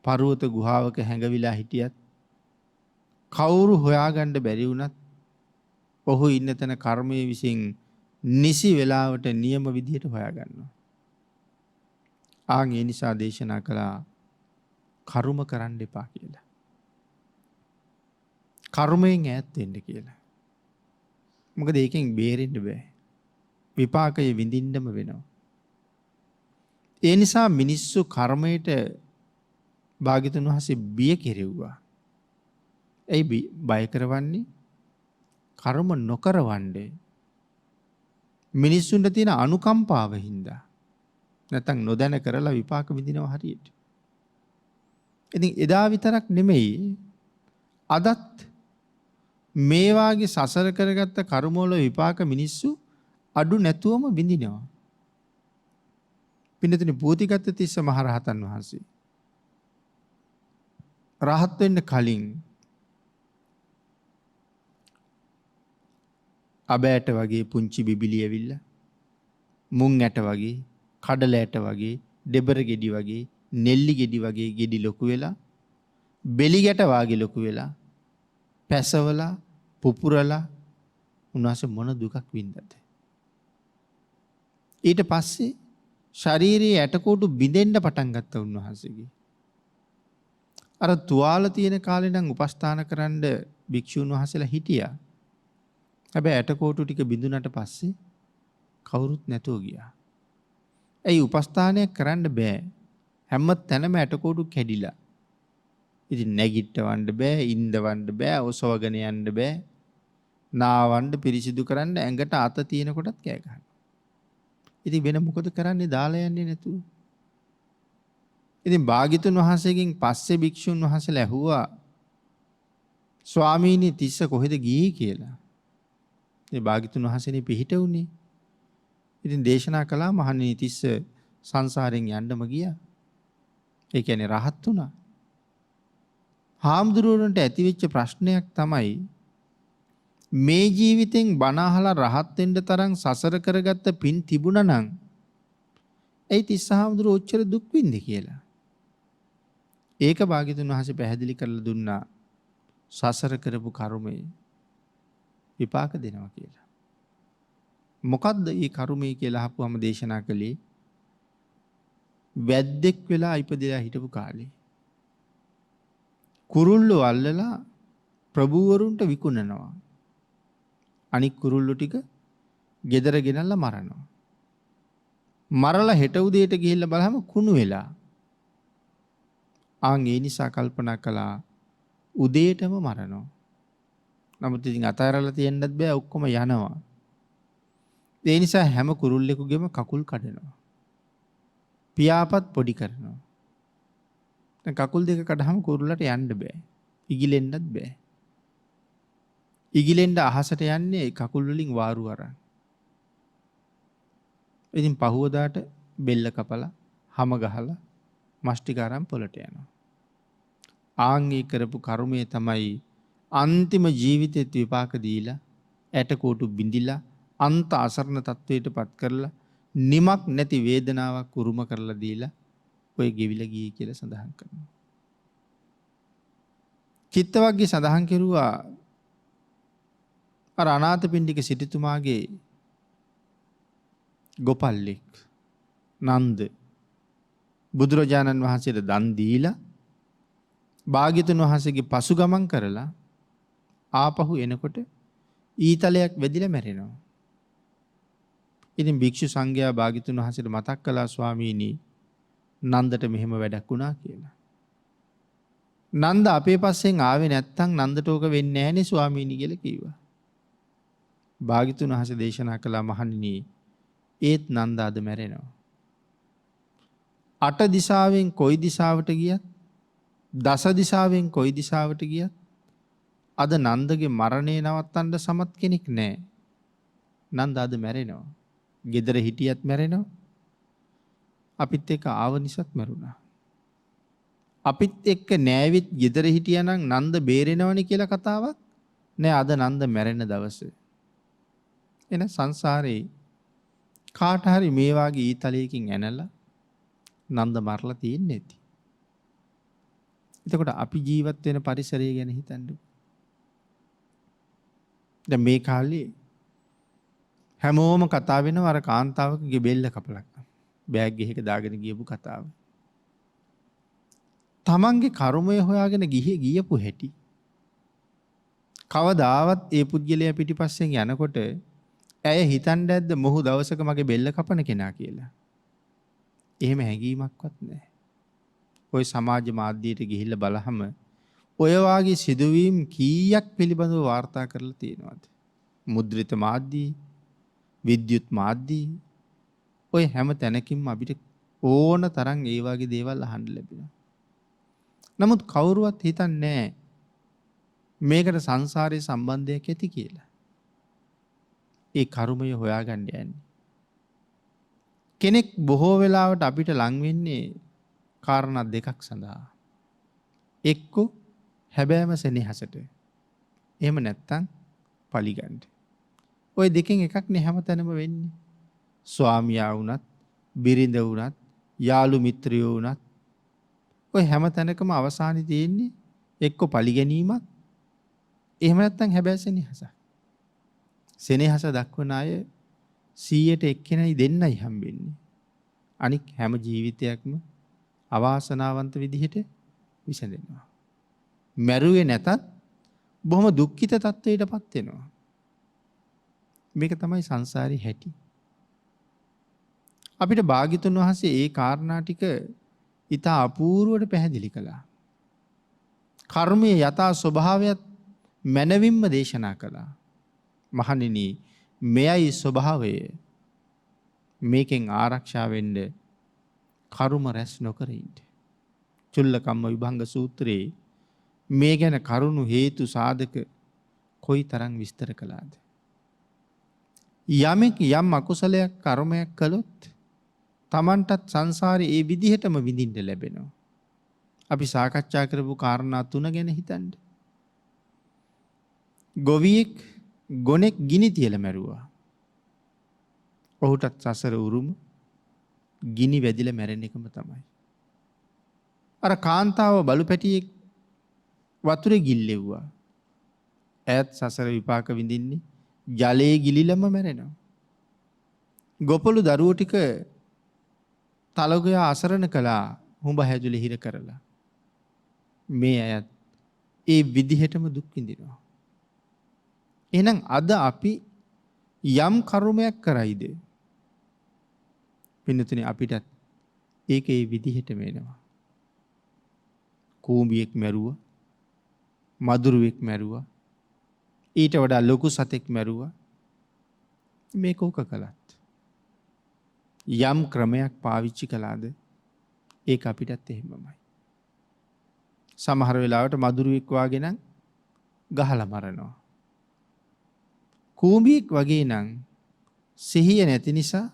පර්වත ගුහාවක හැංගවිලා හිටියත් කවුරු හොයාගන්න බැරි වුණත් ඔහු ඉන්න තැන කර්මය විසින් නිසි වෙලාවට නියම විදිහට හොයාගන්නවා. ආන් ඒ නිසා දේශනා කළා කර්ම කරන්න එපා කියලා. කර්මයෙන් ඈත් වෙන්න කියලා. මොකද ඒකෙන් බේරෙන්න බෑ. විපාකය විඳින්නම වෙනවා. ඒ නිසා මිනිස්සු කර්මයට භාග්‍යතුන් වහන්සේ බිය කෙරෙව්වා. ඇයි බය කරවන්නේ? කර්ම නොකරවන්නේ. මිනිස්සුන්ට තියෙන අනුකම්පාව හින්දා. නැත්තම් නොදැන කරලා විපාක විඳිනවා හරියට. ඉතින් එදා විතරක් නෙමෙයි අදත් මේ වාගේ සසර කරගත්ත කර්මවල විපාක මිනිස්සු අඩු නැතුවම විඳිනවා. පින්නතුනි බෝධිගත තිස්ස මහරහතන් වහන්සේ රහත් වෙන්න කලින් අබෑට වගේ පුංචි බිබිලි ඇවිල්ලා මුං ඇට වගේ කඩල ඇට වගේ දෙබර ගෙඩි වගේ නෙල්ලි ගෙඩි වගේ ගෙඩි ලොකු වෙලා බෙලි ගැට වාගේ ලොකු වෙලා පැසවලා පුපුරලා උන්වහන්සේ මොන දුකක් වින්දද? ඊට පස්සේ ශරීරයේ ඇටකොටු බිඳෙන්න පටන් ගත්ත උන්වහන්සේගේ. අර තුවාල තියෙන කාලේ නම් උපස්ථාන කරන්න භික්ෂුන් වහන්සේලා හිටියා. හැබැයි ඇටකොටු ටික බිඳුනට පස්සේ කවුරුත් නැතුව ගියා. ඇයි උපස්ථානයක් කරන්න බෑ. හැම තැනම ඇටකොටු කැඩිලා. ඉතින් නැගිටවන්න බෑ, ඉඳවන්න බෑ, ඔසවගෙන යන්න බෑ. නාවන්න පිරිසිදු කරන්න ඇඟට අත තියෙන කොටත් කෑ ගහනවා. ඉතින් වෙන මොකද කරන්නේ? දාලා යන්නේ නැතුව. ඉතින් භාග්‍යතුන් වහන්සේගෙන් පස්සේ භික්ෂුන් වහන්සේලා ඇහුවා ස්වාමීනි තිස්ස කොහෙද ගියේ කියලා. ඒ භාග්‍යතුන් වහන්සේනේ පිහිට උනේ. ඉතින් දේශනා කළා මහණෙනි තිස්ස සංසාරයෙන් යන්නම ගියා. ඒ කියන්නේ රහත් වුණා. හාමුදුරුවන්ට ඇතිවෙච්ච ප්‍රශ්නයක් තමයි මේ ජීවිතෙන් බණ අහලා රහත් වෙන්න තරම් සසර කරගත්ත පින් තිබුණා නම් ඒ තිස්ස හාමුදුරුවෝ ඔච්චර දුක් විඳි කියලා. ඒක භාග්‍යතුන් වහන්සේ පැහැදිලි කරලා දුන්නා සසර කරපු කර්මය විපාක දෙනවා කියලා. මොකද්ද මේ කර්මය කියලා අහපුවම දේශනා කළේ වැද්දෙක් වෙලා ඉපදලා හිටපු කාලේ කුරුල්ලෝ අල්ලලා ප්‍රභූවරුන්ට විකුණනවා. අනික් කුරුල්ලෝ ටික ගෙදර ගෙනල්ලා මරනවා. මරලා හෙට උදේට ගිහිල්ලා බලහම කුණු වෙලා. ආන් ඒ නිසා කල්පනා කළා උදේටම මරනවා. නමුත් ඉතින් අතහැරලා තියන්නත් බෑ, ඔක්කොම යනවා. ඒ නිසා හැම කුරුල්ලෙකුගේම කකුල් කඩනවා. පියාපත් පොඩි කරනවා. දැන් කකුල් දෙක කඩහම කුරුල්ලට යන්න බෑ. ඉගිලෙන්නත් බෑ. ඉගිලෙන්න අහසට යන්නේ කකුල් වලින් වාරු අරන්. ඉතින් පහුවදාට බෙල්ල කපලා, හැම ගහලා, මස් ටික අරන් පොළට යනවා. ආන්ගේ කරපු කර්මය තමයි අන්තිම ජීවිතේත් විපාක දීලා, ඇටකොටු බිඳිලා, අන්ත අසරණ තත්වයටපත් කරලා, නිමක් නැති වේදනාවක් උරුම කරලා දීලා ඔය ගෙවිලා ගියේ කියලා සඳහන් කරනවා. චිත්තවග්ගය සඳහන් කෙරුවා අර අනාථපිණ්ඩික සිටුතුමාගේ ගොපල්ලෙක් නන්ද බුදුරජාණන් වහන්සේට දන් දීලා භාග්‍යතුන් වහන්සේගේ පසු ගමන් කරලා ආපහු එනකොට ඊතලයක් වැදිලා මැරෙනවා. ඉතින් භික්ෂු සංඝයා භාග්‍යතුන් වහන්සේට මතක් කළා ස්වාමීනි නන්දට මෙහෙම වැඩක් වුණා කියලා. නන්ද අපේ පස්සෙන් ආවේ නැත්තම් නන්දට ඕක වෙන්නේ නැහනේ ස්වාමීනි කියලා කිව්වා. භාග්‍යතුන් වහන්සේ දේශනා කළා මහණෙනි ඒත් නන්ද අද මැරෙනවා. 8 දිශාවෙන් කොයි දිශාවට ගියත්, දස දිශාවෙන් කොයි දිශාවට ගියත් අද නන්දගේ මරණය නවත්තන්න සමත් කෙනෙක් නැහැ. නන්ද අද මැරෙනවා. ගෙදර හිටියත් මැරෙනවා. අපිත් එක්ක ආව නිසාත් මැරුණා. අපිත් එක්ක නෑවිත් ගෙදර හිටියානම් නන්ද බේරෙනවනේ කියලා කතාවක් නෑ. අද නන්ද මැරෙන දවසේ. එන සංසාරේ කාට හරි මේ වාගේ ඊතලයකින් ඇනලා නන්ද මරලා තියෙන්නේ නැති. එතකොට අපි ජීවත් වෙන පරිසරය ගැන හිතන්න. දැන් මේ කාලේ හැමෝම කතා වෙනවා අර කාන්තාවකගේ බෙල්ල කපලා බෑග් එකක දාගෙන ගියපු කතාව. තමන්ගේ කර්මය හොයාගෙන ගියපු හැටි. කවදාවත් ඒ පුද්ගලයා පිටිපස්සෙන් යනකොට ඇය හිතන්නේ නැද්ද මොහු දවසක මගේ බෙල්ල කපන කෙනා කියලා? එහෙම හැඟීමක්වත් නැහැ. ওই සමාජ මාධ්‍යයට ගිහිල්ලා බලහම ඔය වාගේ සිදුවීම් කීයක් පිළිබඳව වාර්තා කරලා තියෙනවද? මුද්‍රිත මාධ්‍යයේ, විද්‍යුත් මාධ්‍ය ඔය හැම තැනකින්ම අපිට ඕන තරම් ඒ වගේ දේවල් අහන්න ලැබෙනවා. නමුත් කවුරුවත් හිතන්නේ නැහැ මේකට සංසාරයේ සම්බන්ධයක් ඇති කියලා. ඒ කර්මය හොයාගන්න යන්නේ. කෙනෙක් බොහෝ වෙලාවට අපිට ලං වෙන්නේ කාරණා දෙකක් සඳහා. එක්ක හැබෑම සෙනෙහසට. එහෙම නැත්තම් පලිගන්න. ওই දෙකෙන් එකක් නේ හැමතැනම වෙන්නේ. ස්වාමියා වුණත්, බිරිඳ වුණත්, යාළු මිත්‍රයෝ වුණත් ඔය හැමතැනකම අවසානයේ තියෙන්නේ එක්ක පලිගැනීමක් එහෙම නැත්තම් හැබෑ සෙනෙහසක්. සෙනෙහස දක්වන අය 100ට එක්කෙනයි දෙන්නයි හම්බෙන්නේ. අනික් හැම ජීවිතයක්ම අවාසනාවන්ත විදිහට විසඳෙනවා. මැරුවේ නැතත් බොහොම දුක්ඛිත තත්ත්වයකටපත් වෙනවා. මේක තමයි සංසාරේ හැටි. අපිට භාග්‍යතුන් වහන්සේ ඒ කාරණා ටික ඊට අපූර්වට පැහැදිලි කළා. කර්මයේ යථා ස්වභාවයත් මනවින්ම දේශනා කළා. මහණෙනි මෙයයි ස්වභාවය. මේකෙන් ආරක්ෂා වෙන්න කර්ම රැස් නොකර ඉන්න. චුල්ලකම්ම විභංග සූත්‍රයේ මේ ගැන කරුණු හේතු සාධක කොයි තරම් විස්තර කළාද? යමෙක් යම් අකුසලයක් කර්මයක් කළොත් Tamanටත් සංසාරේ ඒ විදිහටම විඳින්න ලැබෙනවා. අපි සාකච්ඡා කරපු කාරණා තුන ගැන හිතන්න. ගොවියෙක් ගොනෙක් ගිනි තියලා මැරුවා. ඔහුටත් සසර උරුම ගිනි වැදිලා මැරෙන එකම තමයි. අර කාන්තාව බලු පැටියෙක් වතුරේ ගිල්ලෙව්වා. ඈත් සසර විපාක විඳින්නේ ජලයේ ගිලිලම මැරෙනවා. ගොපළු දරුවෝ ටික තලගොයා අසරණ කළා හුඹ හැදුලේ හිර කරලා. මේ අයත් ඒ විදිහටම දුක් විඳිනවා. එහෙනම් අද අපි යම් කර්මයක් කරයිද? පින්නතුනේ අපිටත් ඒක ඒ විදිහටම එනවා. කූඹියෙක් මැරුවා, මදුරුවෙක් මැරුවා, ඊට වඩා ලොකු සතෙක් මැරුවා. මේක ඕක කළත් යම් ක්‍රමයක් පාවිච්චි කළාද ඒක අපිටත් එහෙමමයි. සමහර වෙලාවට මදුරුවෙක් වාගේ නම් ගහලා මරනවා. කූඹියෙක් වගේ නම් සිහිය නැති නිසා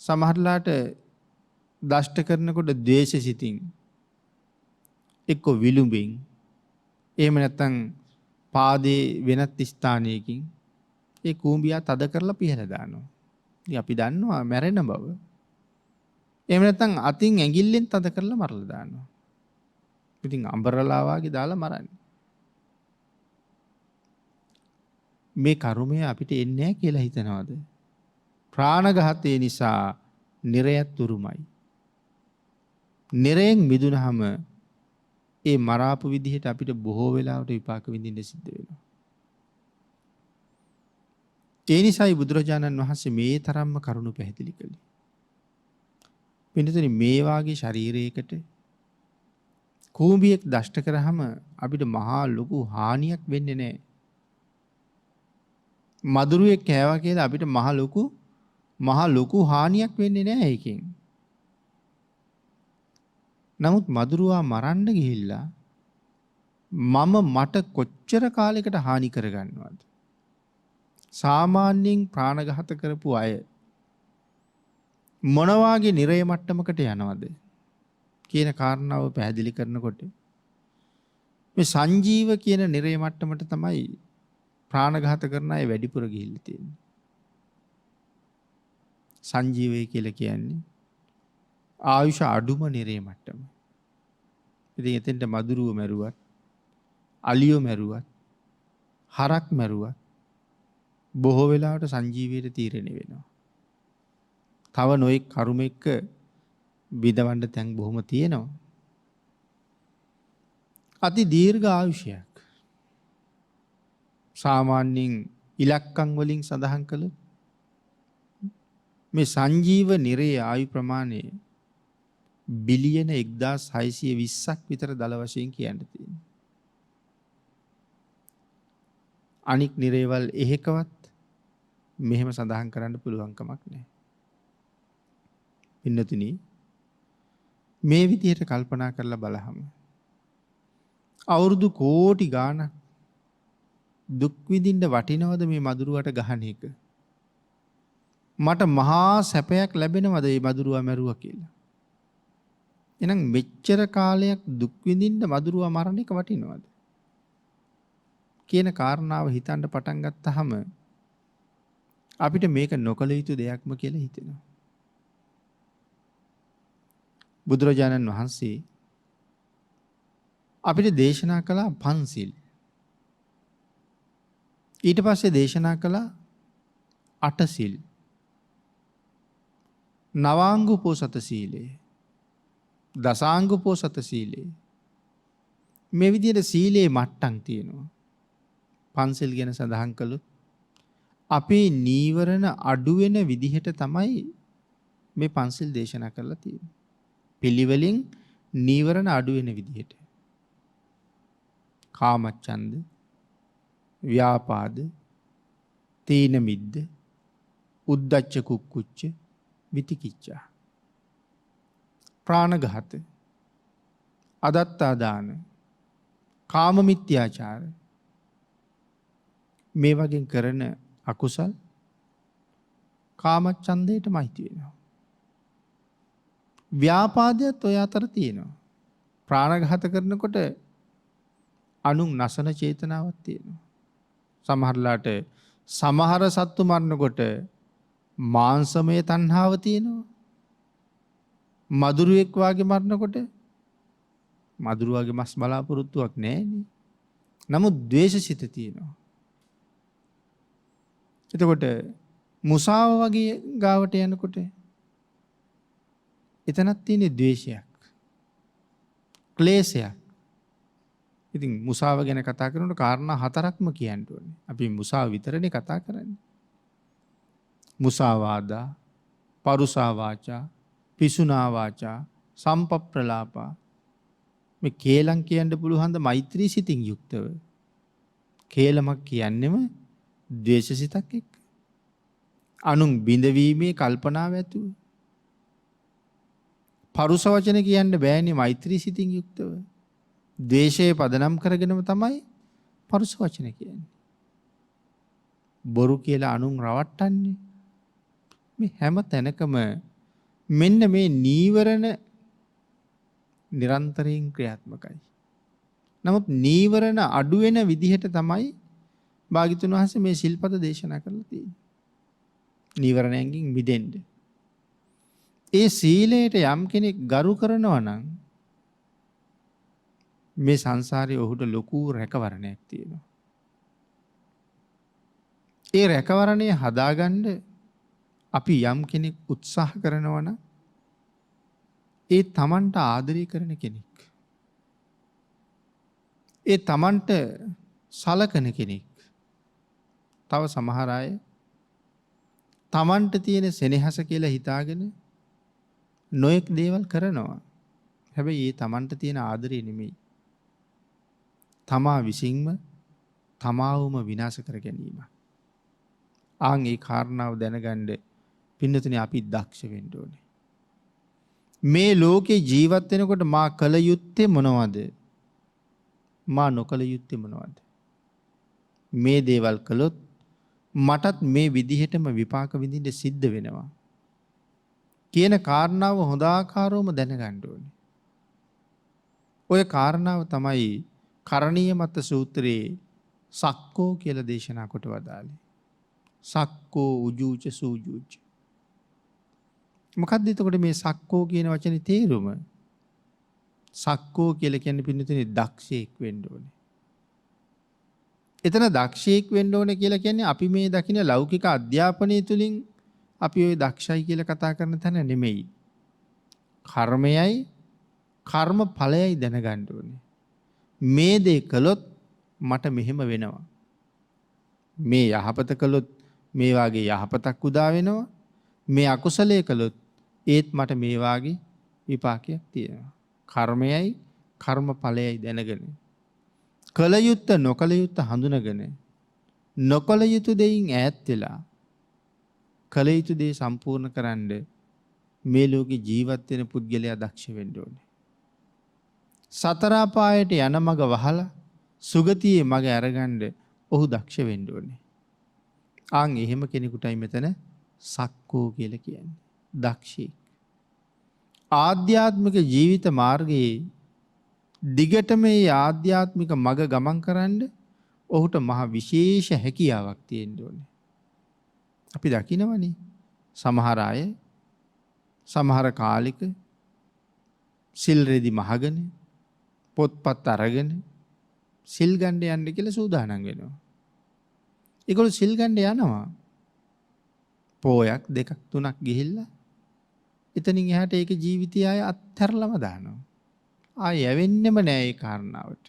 සමහරලාට දෂ්ට කරනකොට ද්වේෂ සිතින් එක්ක විලුඹින් එහෙම නැත්නම් පාදේ වෙනත් ස්ථානයකින් ඒ කූඹියා තද කරලා පිහලා දානවා. ඉතින් අපි දන්නවා මැරෙන බව. එහෙම නැත්නම් අතින් ඇඟිල්ලෙන් තද කරලා මරලා දානවා. ඉතින් අඹරලා වාගේ දාලා මරන්නේ. මේ කර්මය අපිට එන්නේ නැහැ කියලා හිතනවාද? ප්‍රාණඝාතය නිසා නිරයත් උරුමයි. නිරයෙන් මිදුනහම ඒ මරාපු විදිහට අපිට බොහෝ වෙලාවට විපාක විඳින්න සිද්ධ වෙනවා. ඒ නිසායි බුදුරජාණන් වහන්සේ මේ තරම්ම කරුණු පැහැදිලි කළේ. පින්නතුනි මේ වාගේ ශරීරයකට කූඹියෙක් දෂ්ට කරාම අපිට මහා ලොකු හානියක් වෙන්නේ නැහැ. මදුරුවෙක් කෑවා කියලා අපිට මහා ලොකු හානියක් වෙන්නේ නැහැ ඒකෙන්. නමුත් මදුරුවා මරන්න ගිහිල්ලා මට කොච්චර කාලයකට හානි කරගන්නවද? සාමාන්‍යයෙන් ප්‍රාණඝාත කරපු අය මොන වාගේ නිරය මට්ටමකට යනවද කියන කාරණාව පැහැදිලි කරනකොට මේ සංජීව කියන නිරය මට්ටමට තමයි ප්‍රාණඝාත කරන අය වැඩිපුර ගිහිල්ලා තියෙන්නේ. සංජීවය කියලා කියන්නේ ආයුෂ අඩුම නිරේ මට්ටම. ඉතින් එතෙන්ට මදුරුව මැරුවත්, අලියෝ මැරුවත්, හරක් මැරුවත් බොහෝ වෙලාවට සංජීවයට තීරණය වෙනවා. තව නොඑක් කර්ම එක්ක බිඳවන්න තැන් බොහොම තියෙනවා. අති දීර්ඝ ආයුෂයක්. සාමාන්‍යයෙන් ඉලක්කම් වලින් සඳහන් කළොත් මේ සංජීව නිරේ ආයු ප්‍රමාණය බිලියන 1620ක් විතර දල වශයෙන් කියන්න තියෙනවා. අනික් නිරේවල් එහෙකවත් මෙහෙම සඳහන් කරන්න පුළුවන් කමක් නැහැ. පින්නතුනි මේ විදිහට කල්පනා කරලා බලහම අවුරුදු කෝටි ගාණක් දුක් විඳින්න වටිනවද මේ මදුරුවට ගහන එක? මට මහා සැපයක් ලැබෙනවද මේ මදුරුවා මැරුවා කියලා? එහෙනම් මෙච්චර කාලයක් දුක් විඳින්න මදුරුවා මරණ එක වටිනවද? කියන කාරණාව හිතන්න පටන් ගත්තාම අපිට මේක නොකළ යුතු දෙයක්ම කියලා හිතෙනවා. බුදුරජාණන් වහන්සේ අපිට දේශනා කළා පන්සිල්. ඊට පස්සේ දේශනා කළා අටසිල්. නවාංග උපෝසත සීලය. දසාංග උපෝසත සීලය. මේ විදිහට සීලේ මට්ටම් තියෙනවා. පන්සිල් ගැන සඳහන් කළොත් අපේ නීවරණ අඩු වෙන විදිහට තමයි මේ පන්සිල් දේශනා කරලා තියෙන්නේ. පිළිවෙලින් නීවරණ අඩු වෙන විදිහට. කාමච්ඡන්ද, ව්‍යාපාද, තීන මිද්ද, උද්ධච්ච කුක්කුච්ච, විතිකිච්ඡා, ප්‍රාණඝාත, අදත්තා දාන, කාම මිත්‍යාචාර මේ වගේ කරන අකුසල් කාමච්ඡන්දයටමයි තියෙනවා. ව්‍යාපාදයත් ඔය අතර තියෙනවා. ප්‍රාණඝාත කරනකොට අනුන් නසන චේතනාවක් තියෙනවා. සමහරලාට සමහර සත්තු මරනකොට මාංශමය තණ්හාව තියෙනවා. මදුරුවෙක් වාගේ මරනකොට මදුරුවාගේ මස් බලාපොරොත්තුවක් නැහැනේ. නමුත් ද්වේෂසිත තියෙනවා. එතකොට මුසාව වගේ ගාවට යනකොට එතනක් තියෙන ද්වේෂයක්, ක්ලේශයක්. ඉතින් මුසාව ගැන කතා කරනකොට කාරණා හතරක්ම කියන්න ඕනේ. අපි මුසාව විතරනේ කතා කරන්නේ. මුසාවාදා, පරුසා වාචා, පිසුනා වාචා, සම්පප්‍රලාපා. මේ කේලම් කියන්න පුළුවන් ද මෛත්‍රී සිතින් යුක්තව? කේලමක් කියන්නෙම ද්වේෂසිතක් එක්ක. අනුන් බිඳවීමේ කල්පනාව ඇතුව. පරුස වචන කියන්න බෑනේ මෛත්‍රී සිතින් යුක්තව. ද්වේෂයේ පදනම් කරගෙනම තමයි පරුස වචන කියන්නේ. බොරු කියලා අනුන් රවට්ටන්නේ. මේ හැම තැනකම මෙන්න මේ නීවරණ නිරන්තරයෙන් ක්‍රියාත්මකයි. නමුත් නීවරණ අඩු වෙන විදිහට තමයි භාග්‍යතුන් වහන්සේ මේ ශිල්පද දේශනා කරලා තියෙන්නේ. නීවරණයන්ගෙන් මිදෙන්න. ඒ සීලයට යම් කෙනෙක් ගරු කරනවා නම් මේ සංසාරයේ ඔහුට ලොකු රැකවරණයක් තියෙනවා. ඒ රැකවරණය හදාගන්න අපි යම් කෙනෙක් උත්සාහ කරනවා නම් ඒ තමන්ට ආදරය කරන කෙනෙක්. ඒ තමන්ට සලකන කෙනෙක්. තව සමහර අය තමන්ට තියෙන සෙනෙහස කියලා හිතාගෙන නොයෙක් දේවල් කරනවා. හැබැයි ඒ තමන්ට තියෙන ආදරය නෙමෙයි. තමා විසින්ම තමාවම විනාශ කර ගැනීම. ආන් ඒ කාරණාව දැනගන්න පින්නතුනේ අපි දක්ෂ වෙන්න ඕනේ. මේ ලෝකේ ජීවත් වෙනකොට මා කල යුත්තේ මොනවද? මා නොකල යුත්තේ මොනවද? මේ දේවල් කළොත් මටත් මේ විදිහටම විපාක විඳින්න සිද්ධ වෙනවා කියන කාරණාව හොඳාකාරවම දැනගන්න ඕනේ. ඔය කාරණාව තමයි කරණීය මත සූත්‍රයේ සක්කෝ කියලා දේශනා කොට වදාළේ. සක්කෝ උජූච සූජූච. මොකක්ද එතකොට මේ සක්කෝ කියන වචනේ තේරුම? සක්කෝ කියලා කියන්නේ පින්නතුනේ දක්ෂයෙක් වෙන්න ඕනේ. එතන දක්ෂයෙක් වෙන්න ඕනේ කියලා කියන්නේ අපි මේ දකින ලෞකික අධ්‍යාපනය තුලින් අපි ওই දක්ෂයි කියලා කතා කරන තැන නෙමෙයි. කර්මයයි කර්ම ඵලයයි දැනගන්න ඕනේ. මේ දේ කළොත් මට මෙහෙම වෙනවා. මේ යහපත කළොත් මේ වාගේ යහපතක් උදා වෙනවා. මේ අකුසලයේ කළොත් ඒත් මට මේ වාගේ විපාකයක් තියෙනවා. කර්මයයි කර්ම ඵලයයි දැනගෙන කල යුත්ත නොකල යුත්ත හඳුනගෙන නොකල යුතු දෙයින් ඈත් වෙලා කළ යුතු දේ සම්පූර්ණ කරන්න මේ ලෝකේ ජීවත් වෙන පුද්ගලයා දක්ෂ වෙන්න ඕනේ. සතර අපායට යන මඟ වහලා සුගතියේ මඟ අරගන්න ඔහු දක්ෂ වෙන්න ඕනේ. ආන් එහෙම කෙනෙකුටයි මෙතන සක්කෝ කියලා කියන්නේ. දක්ෂයෙක්. ආධ්‍යාත්මික ජීවිත මාර්ගයේ දිගටම මේ ආධ්‍යාත්මික මඟ ගමන් කරන්න ඔහුට මහ විශේෂ හැකියාවක් තියෙන්න ඕනේ. අපි දකිනවනේ සමහර අය සමහර කාලෙක සිල් රෙදි මහගෙන පොත්පත් අරගෙන සිල් ගන්න යන්න කියලා සූදානම් වෙනවා. ඒගොල්ලෝ සිල් ගන්න යනවා. පෝයක් දෙකක් තුනක් ගිහිල්ලා එතනින් එහාට ඒක ජීවිතය ආය අත්හැරලම දානවා. ආය යවෙන්නෙම නෑ ඒ කාරණාවට.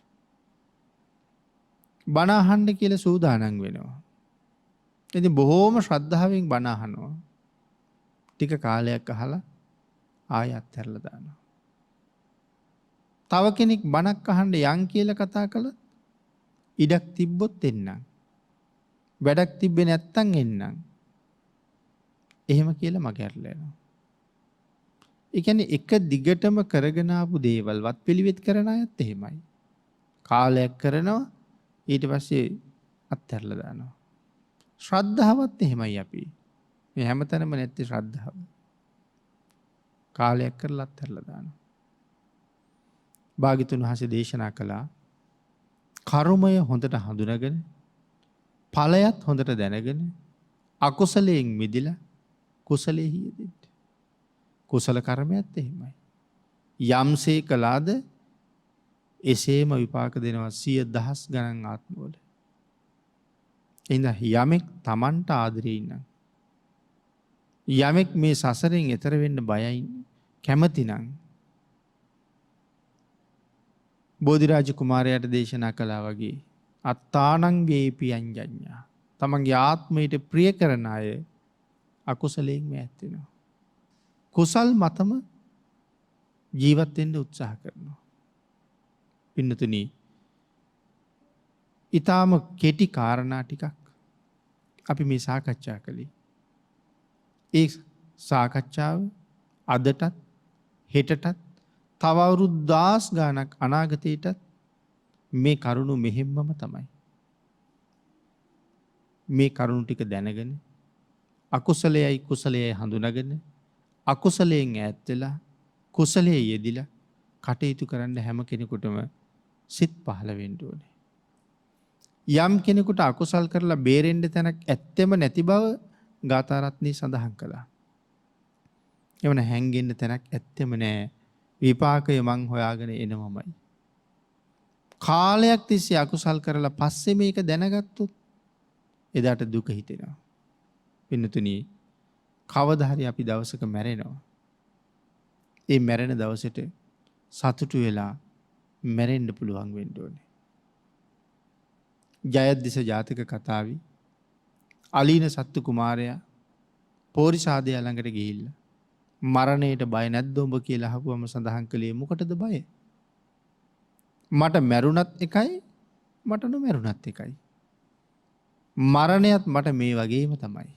බණ අහන්න කියලා සූදානම් වෙනවා. ඉතින් බොහෝම ශ්‍රද්ධාවෙන් බණ අහනවා. ටික කාලයක් අහලා ආය අත්හැරලා දානවා. තව කෙනෙක් බණක් අහන්න යන් කියලා කතා කළොත් ඉඩක් තිබ්බොත් එන්නම්. වැඩක් තිබ්බේ නැත්තම් එන්නම්. එහෙම කියලා මගේ අරලා යනවා. ඒ කියන්නේ එක දිගටම කරගෙන ආපු දේවල් වත් පිළිවෙත් කරන අයත් එහෙමයි. කාලයක් කරනවා ඊට පස්සේ අත්හැරලා දානවා. ශ්‍රද්ධාවත් එහෙමයි අපි. මේ හැමතැනම නැත්තේ ශ්‍රද්ධාව. කාලයක් කරලා අත්හැරලා දානවා. භාග්‍යතුන් වහන්සේ දේශනා කළා කර්මය හොඳට හඳුනගෙන ඵලයත් හොඳට දැනගෙන අකුසලයෙන් මිදිලා කුසලෙහි යෙදෙන්න. කුසල කර්මයත් එහෙමයි. යම්සේ කළාද එසේම විපාක දෙනවා 100,000 ගණන් ආත්මවල. එහෙනම් යමෙක් Tamanට ආදරේ ඉන්නම් යමෙක් මේ සසරෙන් එතර වෙන්න බයයි කැමති නම් බෝධිරාජ කුමාරයාට දේශනා කළා වගේ අත්තානං වේපි අඤ්ඤඤ්ඤා තමන්ගේ ආත්මයට ප්‍රිය කරන අය අකුසලයෙන් මෑත් වෙනවා. කුසල් මතම ජීවත් වෙන්න උත්සාහ කරනවා. පින්නතුනි ඊටාම කෙටි කාරණා ටිකක් අපි මේ සාකච්ඡා කළේ. ඒ සාකච්ඡාව අදටත් හෙටටත් තව අවුරුදු 10 ගාණක් අනාගතයටත් මේ කරුණු මෙහෙම්මම තමයි. මේ කරුණු ටික දැනගෙන අකුසලයයි කුසලයයි හඳුනාගෙන අකුසලයෙන් ඈත් වෙලා කුසලයේ යෙදිලා කටයුතු කරන්න හැම කෙනෙකුටම සිත් පහළ වෙන්න ඕනේ. යම් කෙනෙකුට අකුසල් කරලා බේරෙන්න තැනක් ඇත්තෙම නැති බව ගාථා රත්නයේ සඳහන් කළා. එවන හැංගෙන්න තැනක් ඇත්තෙම නැහැ. විපාකය මං හොයාගෙන එනවමයි. කාලයක් තිස්සේ අකුසල් කරලා පස්සේ මේක දැනගත්තොත් එදාට දුක හිතෙනවා. පින්නතුනි කවදා හරි අපි දවසක මැරෙනවා. ඒ මැරෙන දවසට සතුටු වෙලා මැරෙන්න පුළුවන් වෙන්න ඕනේ. ජයද්දිස ජාතක කතාවේ අලීන සත්තු කුමාරයා පෝරිසාදයා ළඟට ගිහිල්ලා මරණයට බය නැද්ද උඹ කියලා අහපුවම සඳහන් කළේ මොකටද බය? මට මැරුණත් එකයි මට නොමැරුණත් එකයි. මරණයත් මට මේ වගේම තමයි.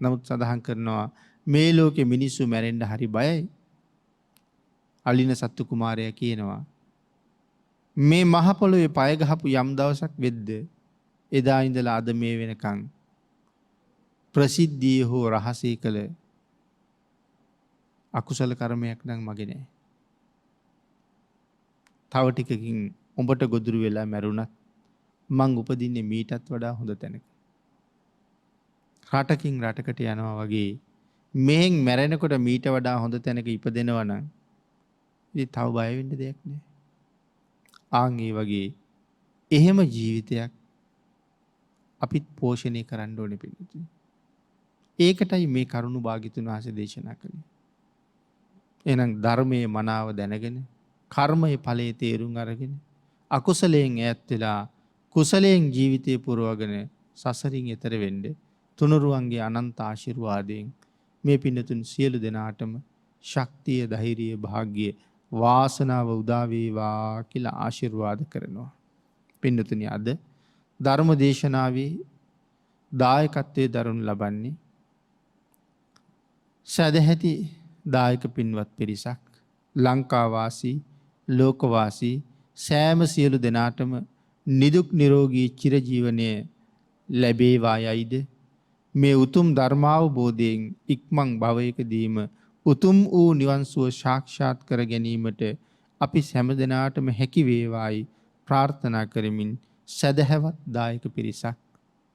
නමුත් සඳහන් කරනවා මේ ලෝකේ මිනිස්සු මැරෙන්න හරි බයයි. අලින සත්තු කුමාරයා කියනවා මේ මහ පොළොවේ පය ගහපු යම් දවසක් වෙද්ද එදා ඉඳලා අද මේ වෙනකන් ප්‍රසිද්ධිය හෝ රහසේ කළ අකුසල කර්මයක් නම් මගේ නෑ. තව ටිකකින් උඹට ගොදුරු වෙලා මැරුණත් මං උපදින්නේ මීටත් වඩා හොඳ තැනක. රටකින් රටකට යනවා වගේ මෙහෙන් මැරෙනකොට මීට වඩා හොඳ තැනක ඉපදෙනවා නම් ඉතින් තව බය වෙන්න දෙයක් නෑ. ආන් ඒ වගේ එහෙම ජීවිතයක් අපිත් පෝෂණය කරන්න ඕනේ පිළිතුරු. ඒකටයි මේ කරුණු භාග්‍යතුන් වහන්සේ දේශනා කළේ. එහෙනම් ධර්මයේ මනාව දැනගෙන කර්මයේ ඵලයේ තේරුම් අරගෙන අකුසලයෙන් ඈත් වෙලා කුසලයෙන් ජීවිතේ පුරවගෙන සසරින් එතර වෙන්න තුනුරුවන්ගේ අනන්ත ආශිර්වාදයෙන් මේ පින්නතුන් සියලු දෙනාටම ශක්තිය ධෛර්යය භාග්‍ය වාසනාව උදා වේවා කියලා ආශිර්වාද කරනවා. පින්නතුනි අද ධර්ම දේශනාවේ දායකත්වයේ දරනු ලබන්නේ සැදැහැති දායක පින්වත් පිරිසක් ලංකාවාසී ලෝකවාසී සෑම සියලු දෙනාටම නිදුක් නිරෝගී චිරජීවනය ලැබේවා යයිද මේ උතුම් ධර්මාවබෝධයෙන් ඉක්මන් භවයකදීම උතුම් වූ නිවන් සුව සාක්ෂාත් කර ගැනීමට අපි හැම දෙනාටම හැකි වේවායි ප්‍රාර්ථනා කරමින් සදහැවත් දායක පිරිසක්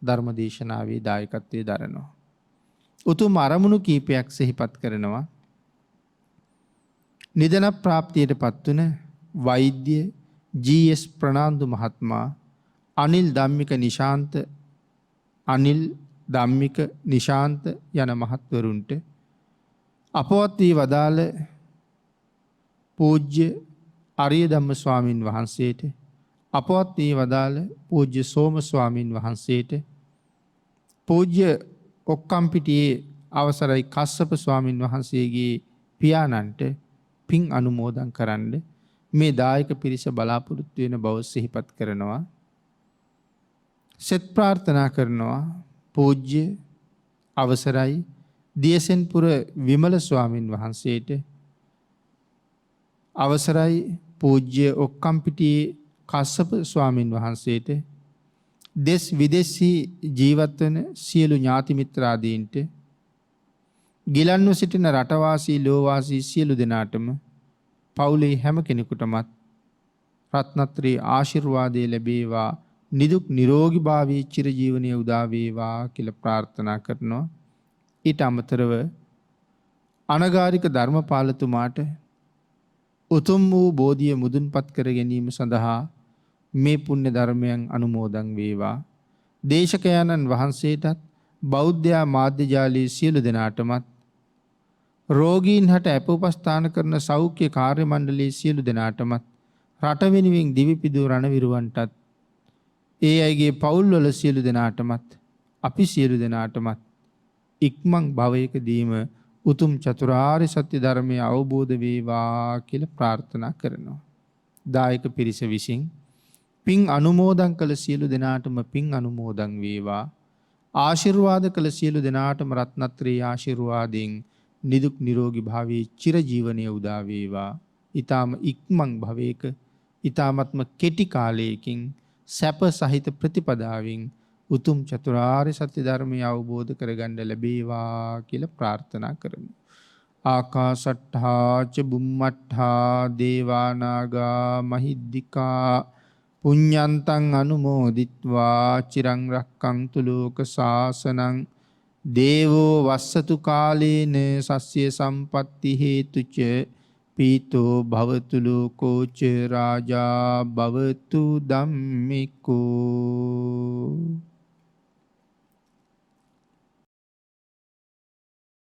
ධර්ම දේශනාවේ දායකත්වයේ දරනවා. උතුම් අරමුණු කීපයක් සිහිපත් කරනවා. නිදන ප්‍රාප්තියට පත්වන වෛද්‍ය ජී.එස්. ප්‍රනාන්දු මහත්මයා අනිල් ධම්මික නිශාන්ත යන මහත්වරුන්ට අපවත් වී වදාළ පූජ්‍ය අරිය ධම්ම ස්වාමින් වහන්සේට අපවත් වී වදාළ පූජ්‍ය සෝම ස්වාමින් වහන්සේට පූජ්‍ය ඔක්කම්පිටියේ අවසරයි කස්සප ස්වාමින් වහන්සේගේ පියාණන්ට පින් අනුමෝදන් කරන්න මේ දායක පිරිස බලාපොරොත්තු වෙන බව සිහිපත් කරනවා. සෙත් ප්‍රාර්ථනා කරනවා පූජ්‍ය අවසරයි දියසෙන්පුර විමල ස්වාමින් වහන්සේට අවසරයි පූජ්‍ය ඔක්කම්පිටියේ කස්සප ස්වාමින් වහන්සේට දෙස් විදෙස්හි ජීවත්වන සියලු ඥාති මිත්‍රාදීන්ට ගිලන්ව සිටින රටවාසී ලෝවාසී සියලු දෙනාටම පවුලේ හැම කෙනෙකුටමත් රත්නත්‍රී ආශිර්වාදය ලැබේවා නිදුක් නිරෝගී භාවී චිරජීවනයේ උදා වේවා කියලා ප්‍රාර්ථනා කරනවා. ඊට අමතරව අනගාരിക ධර්මපාලතුමාට උතුම් වූ බෝධිය මුදුන්පත් කර ගැනීම සඳහා මේ පුණ්‍ය ධර්මයන් අනුමෝදන් වේවා. දේශකයන්න් වහන්සේටත් බෞද්ධ මාධ්‍ය ජාලයේ සියලු දෙනාටමත් රෝගීන් හට අප උපස්ථාන කරන සෞඛ්‍ය කාර්ය මණ්ඩලයේ සියලු දෙනාටමත් රට වෙනුවෙන් දිවිපිදූ රණවිරුවන්ටත් ඒ අයගේ පවුල්වල සියලු දෙනාටමත් අපි සියලු දෙනාටමත් ඉක්මන් භවයකදීම උතුම් චතුරාර්ය සත්‍ය ධර්මය අවබෝධ වේවා කියලා ප්‍රාර්ථනා කරනවා. දායක පිරිස විසින් පින් අනුමෝදන් කළ සියලු දෙනාටම පින් අනුමෝදන් වේවා. ආශිර්වාද කළ සියලු දෙනාටම රත්නත්‍රී ආශිර්වාදයෙන් නිදුක් නිරෝගී භාවී චිරජීවනයේ උදා වේවා. ඊටාම ඉක්මන් භවයක ඊටාමත්ම කෙටි කාලයකින් සැප සහිත ප්‍රතිපදාවෙන් උතුම් චතුරාර්ය සත්‍ය ධර්මය අවබෝධ කරගන්න ලැබේවා කියලා ප්‍රාර්ථනා කරමු. ආකාශට්ඨා ච බුම්මට්ඨා දේවා නාග මහිද්దికා පුඤ්ඤන්තං අනුමෝදිත්වා චිරං රක්ඛන්තු ලෝක සාසනං දේවෝ වස්සතු කාලේන සස්්‍ය සම්පatti හේතුච පීතෝ භවතු ලෝකෝ ච රාජා භවතු ධම්මිකෝ.